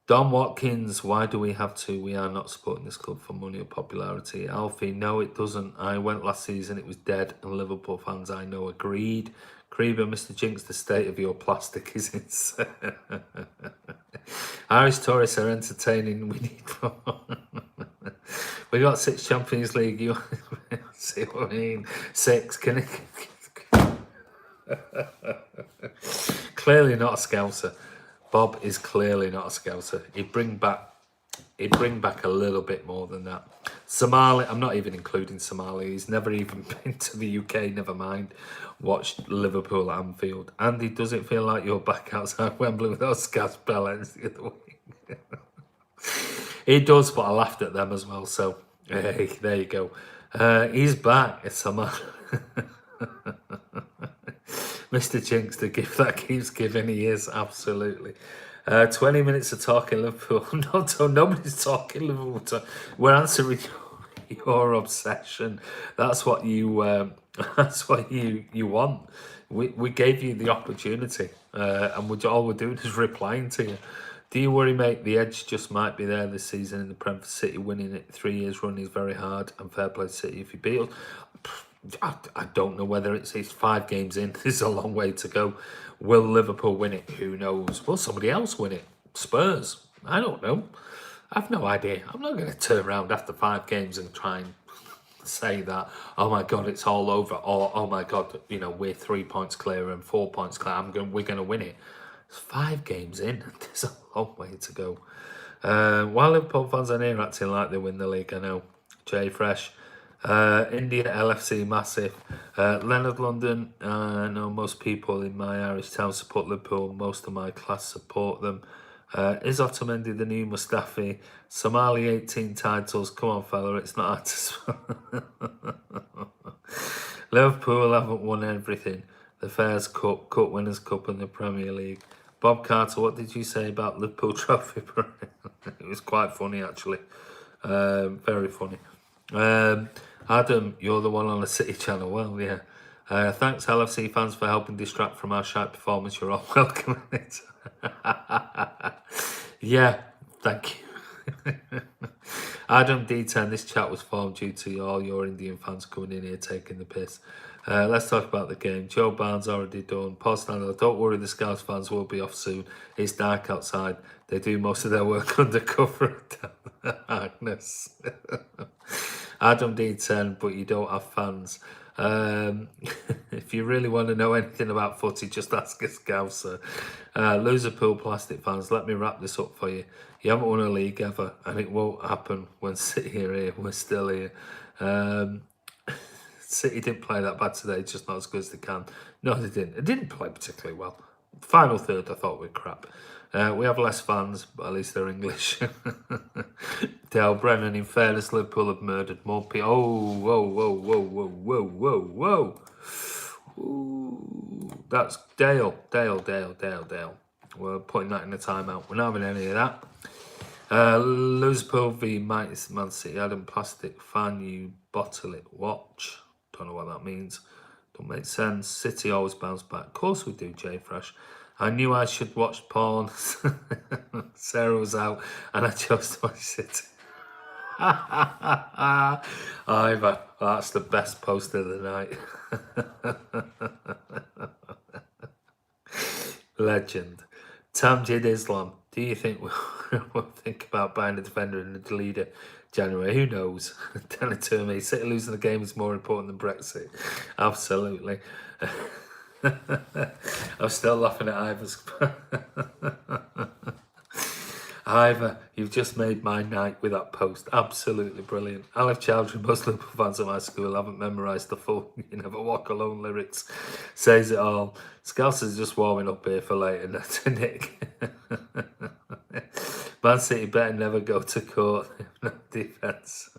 Don Watkins, why do we have to? We are not supporting this club for money or popularity. Alfie, no, it doesn't. I went last season, it was dead, and Liverpool fans I know agreed. Creeber, Mr. Jinx, the state of your plastic is insane. Irish tourists are entertaining. We need more. We got 6 Champions League. You see what I mean? 6. Can it? Clearly not a Scouser. Bob is clearly not a Scouser. He'd bring back a little bit more than that. Somali, I'm not even including Somali. He's never even been to the UK, never mind. Watched Liverpool at Anfield. Andy, does it feel like you're back outside Wembley with those gas pellets the other week? It does, but I laughed at them as well, so hey, there you go. He's back. It's Somali. Mr. Jinx, the gift that keeps giving, he is, absolutely. 20 minutes of talking Liverpool. No, nobody's talking Liverpool. We're answering your obsession. That's what you want. We gave you the opportunity, and all we're doing is replying to you. Do you worry, mate? The edge just might be there this season in the Prem for City. Winning it 3 years running is very hard, and fair play to City if you beat us. I don't know whether it's 5 games in. There's a long way to go. Will Liverpool win it? Who knows? Will somebody else win it? Spurs? I don't know. I've no idea. I'm not going to turn around after 5 games and try and say that, oh my God, it's all over, or oh my God, we're 3 points clear and 4 points clear. We're going to win it. It's 5 games in. There's a long way to go. While Liverpool fans are here acting like they win the league, I know. Jay Fresh. India LFC massive. Leonard London, I know most people in my Irish town support Liverpool. Most of my class support them. Is Otamendi the new Mustafi? Somali 18 titles. Come on, fella, it's not hard to spell. Liverpool haven't won everything. The Fairs Cup, Cup Winners' Cup and the Premier League. Bob Carter, what did you say about Liverpool Trophy? It was quite funny, actually. Very funny. Adam, you're the one on the City channel. Well, yeah. Thanks, LFC fans, for helping distract from our shite performance. You're all welcome in it. Yeah, thank you. Adam D10, this chat was formed due to all your Indian fans coming in here taking the piss. Let's talk about the game. Joe Barnes already done. Paul Stanley, don't worry, the Scouts fans will be off soon. It's dark outside. They do most of their work undercover. Agnes. Adam D10, but you don't have fans. If you really want to know anything about footy, just ask a Scouser. Loserpool plastic fans, let me wrap this up for you. You haven't won a league ever, and it won't happen when City are here. We're still here. City didn't play that bad today, just not as good as they can. No, they didn't. It didn't play particularly well. Final third, I thought, were crap. We have less fans, but at least they're English. Dale Brennan, in fairness, Liverpool have murdered more people. Oh, whoa. Ooh, that's Dale. We're putting that in the timeout. We're not having any of that. Liverpool v Man City. Adam Plastic fan, you bottle it. Watch. Don't know what that means. Don't make sense. City always bounce back. Of course we do, Jay Fresh. I knew I should watch porn. Sarah was out and I chose to watch City. Ivor, that's the best post of the night. Legend. Tamjid Islam, do you think we'll think about buying a defender and a leader January? Who knows? Tell it to me. City losing the game is more important than Brexit. Absolutely. I'm still laughing at Ivor's. Ivor, you've just made my night with that post. Absolutely brilliant. Aleph Chowdhury, most Liverpool fans of my school haven't memorised the full You Never Walk Alone lyrics. Says it all. Scousers just warming up here for later. That's Nick. Man City better never go to court. No defence.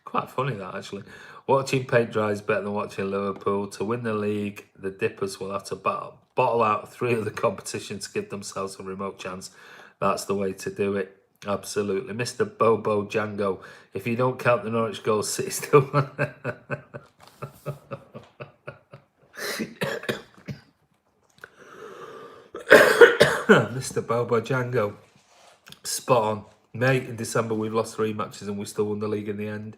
Quite funny that, actually. Watching paint dry is better than watching Liverpool. To win the league, the Dippers will have to bottle out 3 of the competition to give themselves a remote chance. That's the way to do it. Absolutely. Mr. Bobo Django, if you don't count the Norwich goals, City still Mr. Bobo Django, spot on. Mate, in December we've lost 3 matches and we still won the league in the end.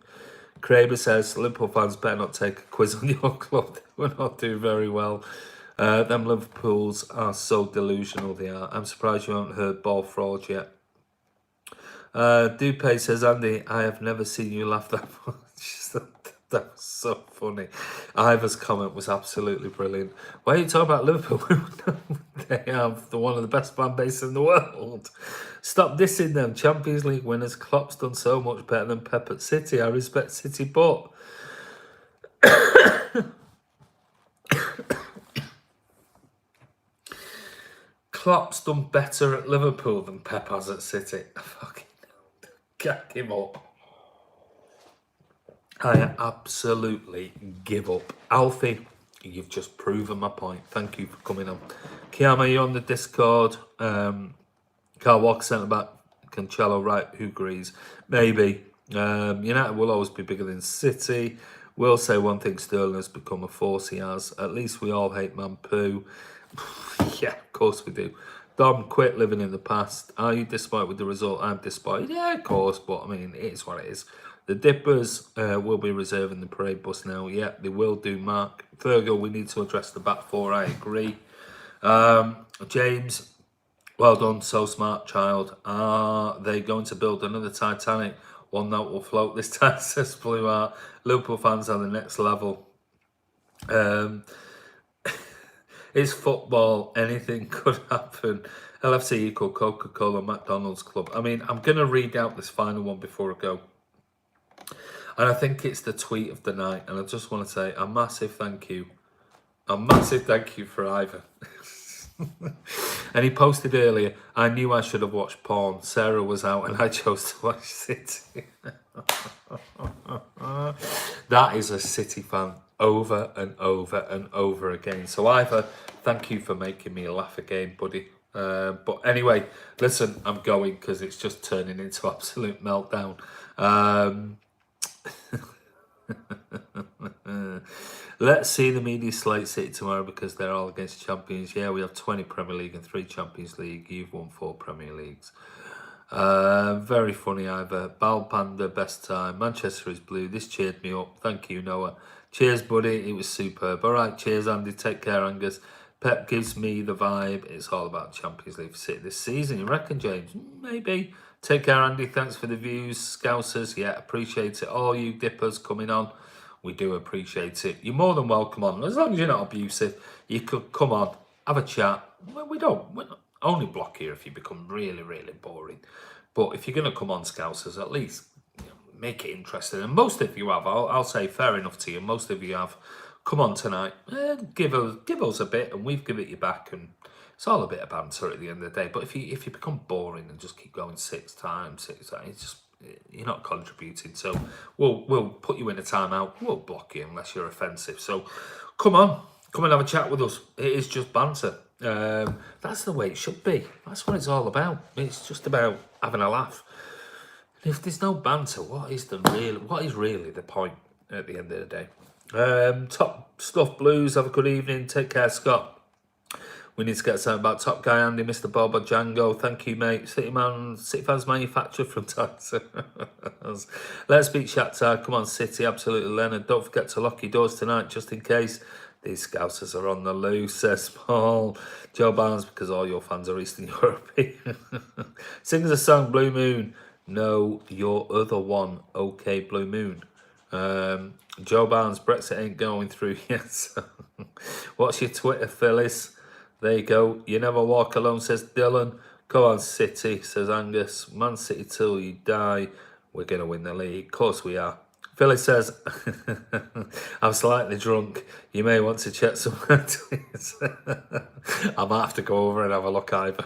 Kraber says, Liverpool fans better not take a quiz on your club. We're not doing very well. Them Liverpools are so delusional, they are. I'm surprised you haven't heard ball fraud yet. Dupe says, Andy, I have never seen you laugh that much. That was so funny. Ivor's comment was absolutely brilliant. Why are you talking about Liverpool? They have one of the best fan bases in the world. Stop dissing them. Champions League winners. Klopp's done so much better than Pep at City. I respect City, but Klopp's done better at Liverpool than Pep has at City. Fucking get him up. I absolutely give up. Alfie, you've just proven my point. Thank you for coming on. Kiama, you're on the Discord. Carl Walker centre back. Cancelo right. Who agrees? Maybe. United will always be bigger than City. We'll say one thing, Sterling has become a force, he has. At least we all hate Mampoo. Yeah, of course we do. Dom, quit living in the past. Are you disappointed with the result? I'm disappointed. Yeah, of course, but I mean, it is what it is. The Dippers will be reserving the parade bus now. Yeah, they will do, Mark. Fergal, we need to address the back 4. I agree. James, well done. So smart, child. Are they going to build another Titanic? One that will float this time, says Blue Art. Liverpool fans are the next level. It's football. Anything could happen. LFC equal Coca-Cola McDonald's club. I mean, I'm going to read out this final one before I go. And I think it's the tweet of the night. And I just want to say a massive thank you. A massive thank you for Ivor. And he posted earlier, I knew I should have watched porn. Sarah was out and I chose to watch City. That is a City fan over and over and over again. So Ivor, thank you for making me laugh again, buddy. But anyway, listen, I'm going because it's just turning into absolute meltdown. Let's see the media slate City tomorrow because they're all against champions. Yeah, we have 20 Premier League and 3 Champions League. You've won 4 Premier Leagues. Very funny, Ivor. Bal Panda, best time. Manchester is blue. This cheered me up. Thank you, Noah. Cheers, buddy. It was superb. All right, cheers, Andy. Take care, Angus. Pep gives me the vibe. It's all about Champions League for City this season. You reckon, James? Maybe. Take care, Andy. Thanks for the views. Scousers, yeah, appreciate it. All you dippers coming on, we do appreciate it. You're more than welcome on. As long as you're not abusive, you could come on, have a chat. Well, we don't only block here if you become really, really boring. But if you're going to come on, Scousers, at least make it interesting. And most of you have. I'll say fair enough to you. Most of you have. Come on tonight. Give us a bit, and we've given it you back. And it's all a bit of banter at the end of the day. But if you become boring and just keep going 6 times, it's just you're not contributing. So we'll put you in a timeout. We'll block you unless you're offensive. So come on and have a chat with us. It is just banter. That's the way it should be. That's what it's all about. It's just about having a laugh. If there's no banter, what is really the point at the end of the day? Top stuff, Blues. Have a good evening. Take care, Scott. We need to get something about Top Guy Andy, Mr. Boba, Django. Thank you, mate. City fans manufactured from Tyson. Let's beat Shakhtar. Come on, City. Absolutely, Leonard. Don't forget to lock your doors tonight, just in case. These Scousers are on the loose, says Paul. Joe Barnes, because all your fans are Eastern European. Sing us a song, Blue Moon. No, your other one. Okay, Blue Moon. Joe Barnes, Brexit ain't going through yet. What's your Twitter, Phyllis? There you go. You never walk alone, says Dylan. Go on, City, says Angus. Man City till you die. We're going to win the league. Of course we are. Phyllis says, I'm slightly drunk. You may want to check some tweets. I might have to go over and have a look, Ivor.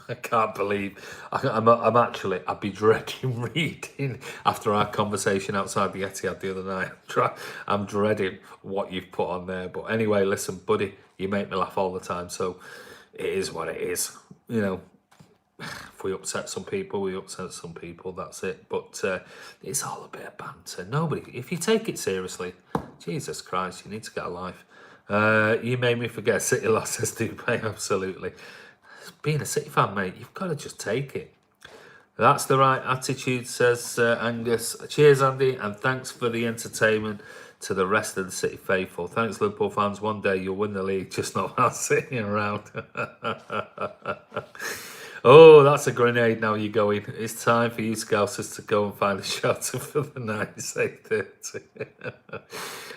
I can't believe. I'd be dreading reading after our conversation outside the Etihad the other night. I'm dreading what you've put on there. But anyway, listen, buddy, you make me laugh all the time. So it is what it is. You know, if we upset some people, we upset some people. That's it. But it's all a bit of banter. If you take it seriously, Jesus Christ, you need to get a life. You made me forget City lost, says Dupay. Absolutely. Being a City fan, mate, you've got to just take it. That's the right attitude, says Angus. Cheers, Andy, and thanks for the entertainment to the rest of the City faithful. Thanks, Liverpool fans. One day you'll win the league, just not while sitting around. Oh, that's a grenade now you're going. It's time for you Scousers to go and find a shelter for the night. Say 30.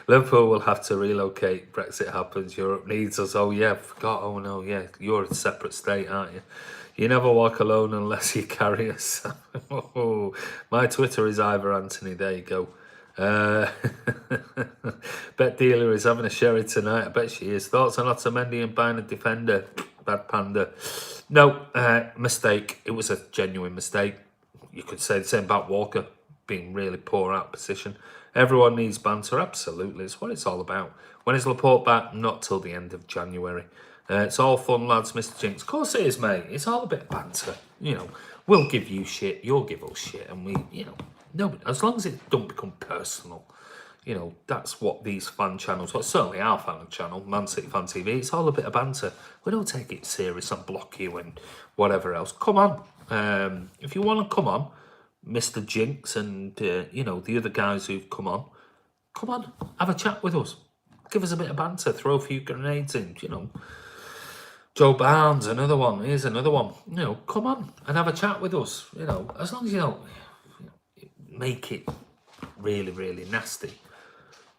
Liverpool will have to relocate. Brexit happens. Europe needs us. Oh, yeah, forgot. Oh, no, yeah. You're a separate state, aren't you? You never walk alone unless you carry us. Oh, my Twitter is Ivor Anthony. There you go. Bet dealer is having a sherry tonight. I bet she is. Thoughts on Otamendi and buying a defender? Bad panda. No, mistake. It was a genuine mistake. You could say the same about Walker being really poor out of position. Everyone needs banter. Absolutely. It's what it's all about. When is Laporte back? Not till the end of January. It's all fun, lads, Mr. Jinx. Of course it is, mate. It's all a bit of banter. You know, we'll give you shit. You'll give us shit. And we, you know, no, as long as it don't become personal. You know, that's what these fan channels, well, certainly our fan channel, Man City Fan TV, it's all a bit of banter. We don't take it serious and block you and whatever else. Come on. If you want to come on, Mr. Jinx and, you know, the other guys who've come on, have a chat with us. Give us a bit of banter, throw a few grenades in, you know. Joe Barnes, another one. Here's another one. You know, come on and have a chat with us. You know, as long as you don't make it really, really nasty,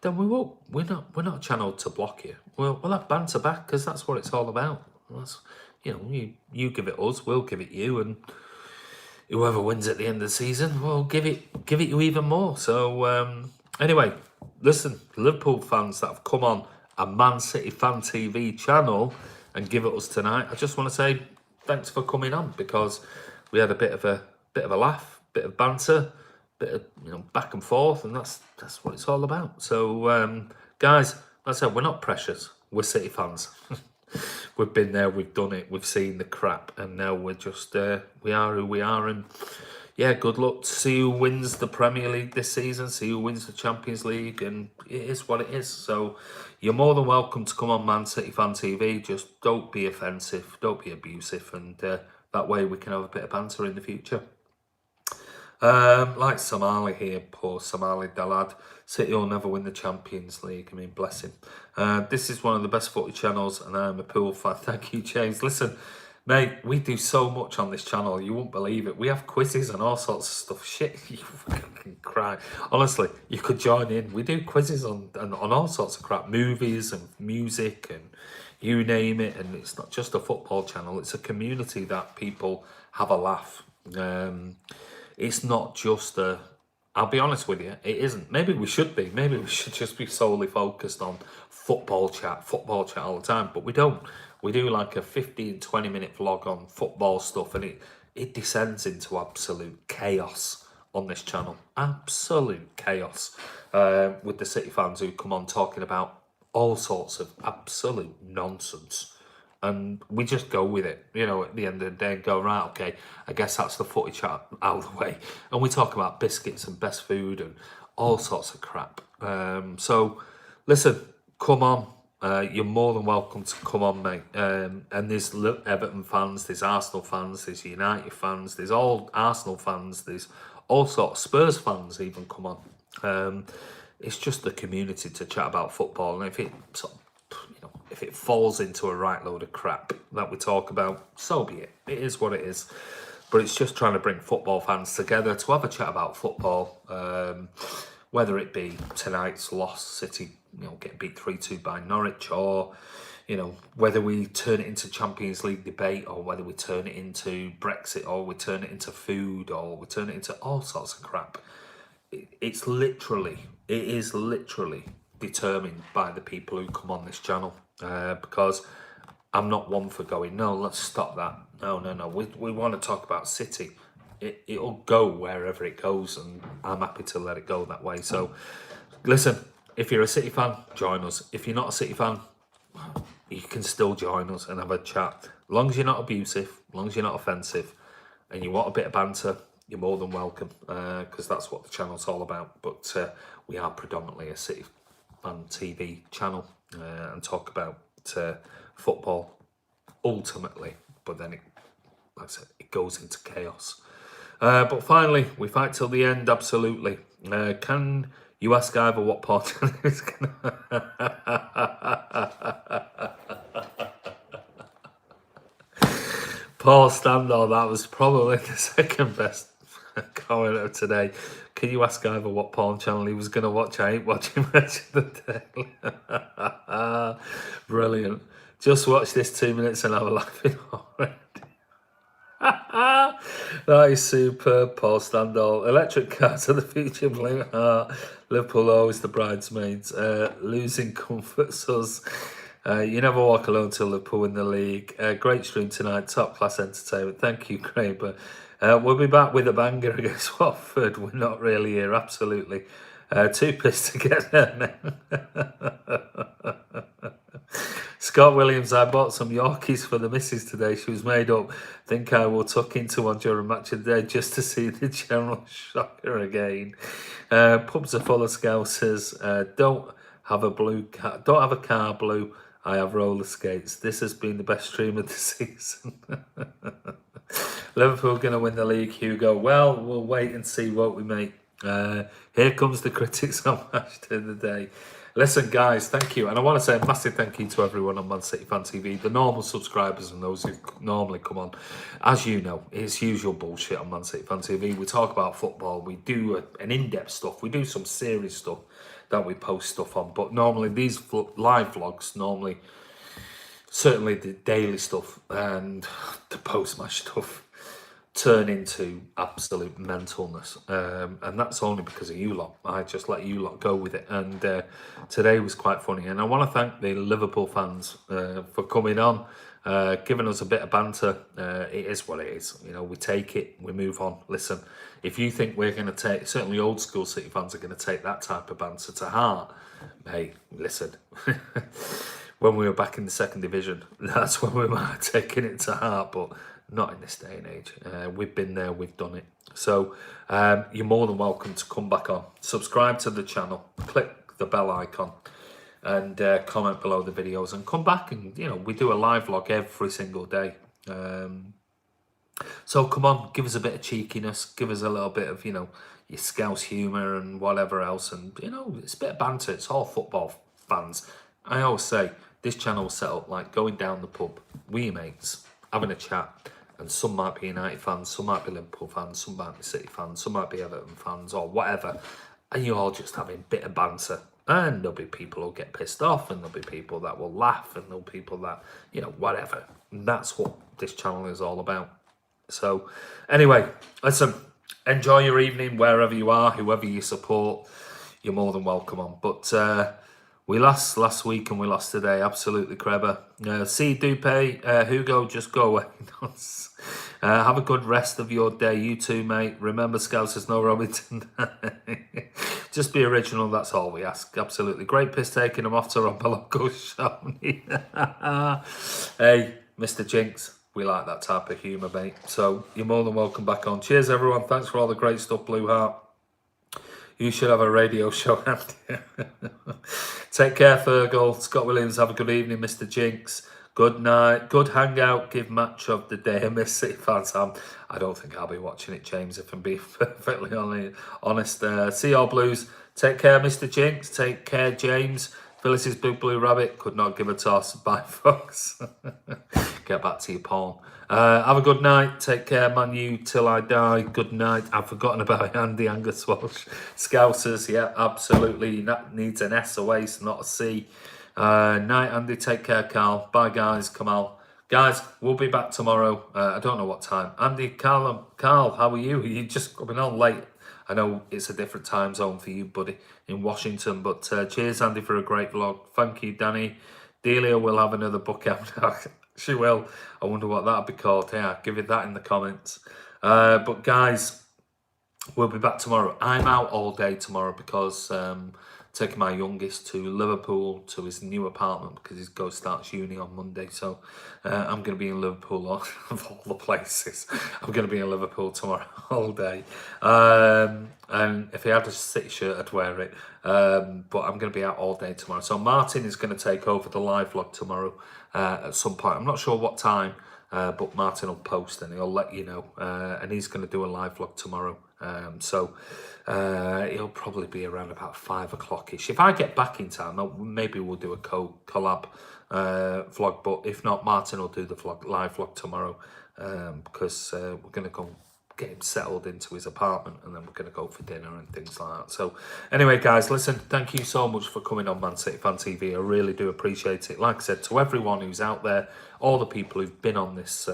then we won't. We're not channeled to block you. We'll have banter back because that's what it's all about. That's, you know, you give it us, we'll give it you, and whoever wins at the end of the season, we'll give it you even more. So anyway, listen, Liverpool fans that have come on a Man City Fan TV channel and give it us tonight, I just want to say thanks for coming on, because we had a bit of a laugh, bit of banter, bit of, you know, back and forth, and that's what it's all about. So guys, like I said, we're not precious. We're City fans. We've been there, we've done it, we've seen the crap, and now we're just we are who we are. And yeah, good luck. See who wins the Premier League this season, see who wins the Champions League, and it is what it is. So you're more than welcome to come on Man City Fan TV. Just don't be offensive, don't be abusive, and that way we can have a bit of banter in the future. Like Somali here, poor Somali Dalad. City will never win the Champions League. I mean, bless him. This is one of the best footy channels, and I'm a pool fan. Thank you, James. Listen, mate, we do so much on this channel. You won't believe it. We have quizzes and all sorts of stuff. Shit, you fucking cry. Honestly, you could join in. We do quizzes on all sorts of crap. Movies and music and you name it. And it's not just a football channel. It's a community that people have a laugh. It's not just I'll be honest with you, it isn't. Maybe we should be. Maybe we should just be solely focused on football chat all the time. But we don't. We do like a 15, 20-minute vlog on football stuff, and it descends into absolute chaos on this channel. Absolute chaos with the City fans who come on talking about all sorts of absolute nonsense. And we just go with it, you know, at the end of the day, and go, right, okay, I guess that's the footy chat out of the way. And we talk about biscuits and best food and all sorts of crap. So, listen, come on. You're more than welcome to come on, mate. And there's Everton fans, there's Arsenal fans, there's United fans, there's all Arsenal fans, there's all sorts of Spurs fans even come on. It's just the community to chat about football. And if it sort of, if it falls into a right load of crap that we talk about, so be it. It is what it is. But it's just trying to bring football fans together to have a chat about football. Whether it be tonight's loss, City, get beat 3-2 by Norwich, or, whether we turn it into Champions League debate, or whether we turn it into Brexit, or we turn it into food, or we turn it into all sorts of crap. It is literally determined by the people who come on this channel, because I'm not one for going, no, let's stop that. No. We want to talk about City. It'll go wherever it goes, and I'm happy to let it go that way. So, listen, if you're a City fan, join us. If you're not a City fan, you can still join us and have a chat. As long as you're not abusive, as long as you're not offensive, and you want a bit of banter, you're more than welcome, because that's what the channel's all about. But we are predominantly a City fan TV channel, and talk about football ultimately. But then, like I said, it goes into chaos. But finally, we fight till the end, absolutely. Can you ask Ivor what part is going Paul Standall, that was probably the second best comment of today. Can you ask Ivor what porn channel he was going to watch? I ain't watching Match of the Day. Brilliant. Just watch this 2 minutes and have a laugh already. That is superb, Paul Standall. Electric cars of the future, blue heart. Liverpool always the bridesmaids. Losing comforts us. You never walk alone till Liverpool win the league. Great stream tonight, top class entertainment. Thank you, Craig. But we'll be back with a banger against Watford. We're not really here, absolutely. Too pissed to get there now. Scott Williams, I bought some Yorkies for the missus today. She was made up. Think I will tuck into one during Match of the Day just to see the general shocker again. Pubs are full of scousers. Don't have a car blue. I have roller skates. This has been the best stream of the season. Liverpool going to win the league, Hugo. Well, we'll wait and see, won't we, mate? Here comes the critics on Match of the Day. Listen, guys, thank you. And I want to say a massive thank you to everyone on Man City Fan TV, the normal subscribers and those who normally come on. As you know, it's usual bullshit on Man City Fan TV. We talk about football. We do an in-depth stuff. We do some serious stuff that we post stuff on. But normally these live vlogs, certainly the daily stuff and the post-match stuff, turn into absolute mentalness, and that's only because of you lot. I just let you lot go with it, and today was quite funny. And I want to thank the Liverpool fans for coming on, giving us a bit of banter. It is what it is, we take it, we move on. Listen, if you think we're going to take, certainly old school City fans are going to take that type of banter to heart, hey, listen. When we were back in the second division, that's when we might have taken it to heart, but not in this day and age. We've been there, we've done it. So you're more than welcome to come back on. Subscribe to the channel, click the bell icon, and comment below the videos, and come back. And we do a live vlog every single day. So come on, give us a bit of cheekiness, give us a little bit of your Scouse humour and whatever else, and it's a bit of banter. It's all football fans. I always say this channel was set up like going down the pub, we mates, having a chat. And some might be United fans, some might be Liverpool fans, some might be City fans, some might be Everton fans, or whatever. And you're all just having a bit of banter. And there'll be people who'll get pissed off, and there'll be people that will laugh, and there'll be people that, whatever. And that's what this channel is all about. So, anyway, listen, enjoy your evening wherever you are, whoever you support. You're more than welcome on. But we lost last week and we lost today. Absolutely, Kreber. See, Dupe, Hugo, just go away. Have a good rest of your day. You too, mate. Remember, Scousers, no Robinson. Just be original, that's all we ask. Absolutely. Great piss taking. I'm off to run my local show. Hey, Mr. Jinx, we like that type of humour, mate. So you're more than welcome back on. Cheers, everyone. Thanks for all the great stuff, Blue Heart. You should have a radio show, Andy. Take care, Fergal. Scott Williams, have a good evening, Mr. Jinx. Good night. Good hangout. Give match of the day a miss, City fans. I don't think I'll be watching it, James, if I'm being perfectly honest. See y'all, Blues. Take care, Mr. Jinx. Take care, James. Phyllis's Big Blue Rabbit could not give a toss. Bye, folks. Get back to your porn. Have a good night. Take care, man. You till I die. Good night. I've forgotten about Andy Angus Walsh. Scousers, yeah, absolutely. That needs an S away, so not a C. Night, Andy. Take care, Carl. Bye, guys. Kamal. Guys, we'll be back tomorrow. I don't know what time. Andy, Carl, how are you? Are you just coming on late? I know it's a different time zone for you, buddy, in Washington. But cheers, Andy, for a great vlog. Thank you, Danny. Delia will have another book out now. She will. I wonder what that'll be called. Yeah, give it that in the comments. But guys, we'll be back tomorrow. I'm out all day tomorrow because taking my youngest to Liverpool to his new apartment because his go starts uni on Monday. So I'm going to be in Liverpool of all the places. I'm going to be in Liverpool tomorrow all day. And if he had a City shirt, I'd wear it. But I'm going to be out all day tomorrow. So Martin is going to take over the live vlog tomorrow at some point. I'm not sure what time, but Martin will post and he'll let you know. And he's going to do a live vlog tomorrow. So it'll probably be around about 5 o'clock-ish. If I get back in time, maybe we'll do a collab vlog. But if not, Martin will do the live vlog tomorrow because we're going to go get him settled into his apartment and then we're going to go for dinner and things like that. So anyway, guys, listen, thank you so much for coming on Man City Fan TV. I really do appreciate it. Like I said, to everyone who's out there, all the people who've been on this,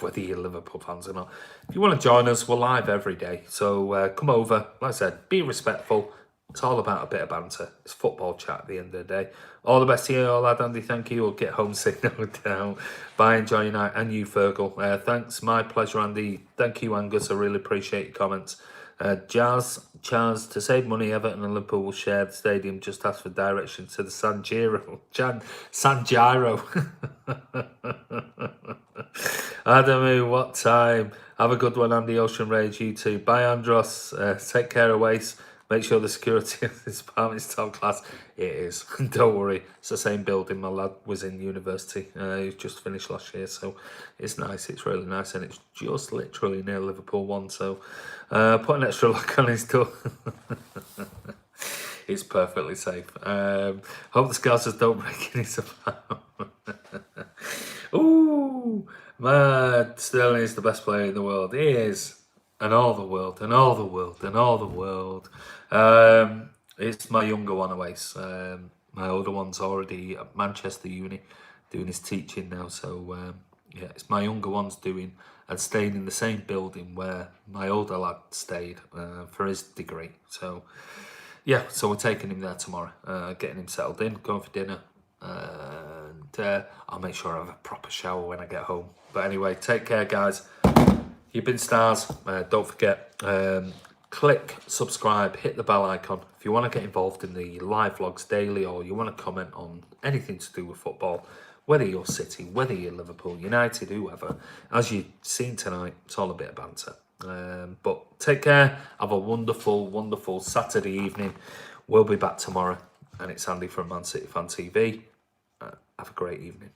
whether you're Liverpool fans or not, if you want to join us, we're live every day. So come over. Like I said, be respectful. It's all about a bit of banter. It's football chat at the end of the day. All the best to you all, lad, Andy. Thank you. We'll get homesick, no doubt. Bye, enjoy your night. And you, Fergal. Thanks. My pleasure, Andy. Thank you, Angus. I really appreciate your comments. Chaz, to save money, Everton and Liverpool will share the stadium. Just ask for directions to the San Giro. Adamu, what time? Have a good one, Andy. Ocean Rage, you too. Bye, Andros. Take care, Awace. Make sure the security of this apartment is top class. It is. Don't worry. It's the same building my lad was in university. He's just finished last year. So it's nice. It's really nice. And it's just literally near Liverpool 1. So put an extra lock on his door. It's perfectly safe. Hope the Scousers don't break in his apartment. Ooh, man. Sterling is the best player in the world. He is. And all the world, and all the world, and all the world. It's my younger one, Awace. My older one's already at Manchester Uni doing his teaching now. So, yeah, it's my younger one's doing and staying in the same building where my older lad stayed for his degree. So, yeah, so we're taking him there tomorrow, getting him settled in, going for dinner. And I'll make sure I have a proper shower when I get home. But anyway, take care, guys. You've been stars. Don't forget, click subscribe, hit the bell icon. If you want to get involved in the live vlogs daily or you want to comment on anything to do with football, whether you're City, whether you're Liverpool, United, whoever, as you've seen tonight, it's all a bit of banter. But take care. Have a wonderful, wonderful Saturday evening. We'll be back tomorrow. And it's Andy from Man City Fan TV. Have a great evening.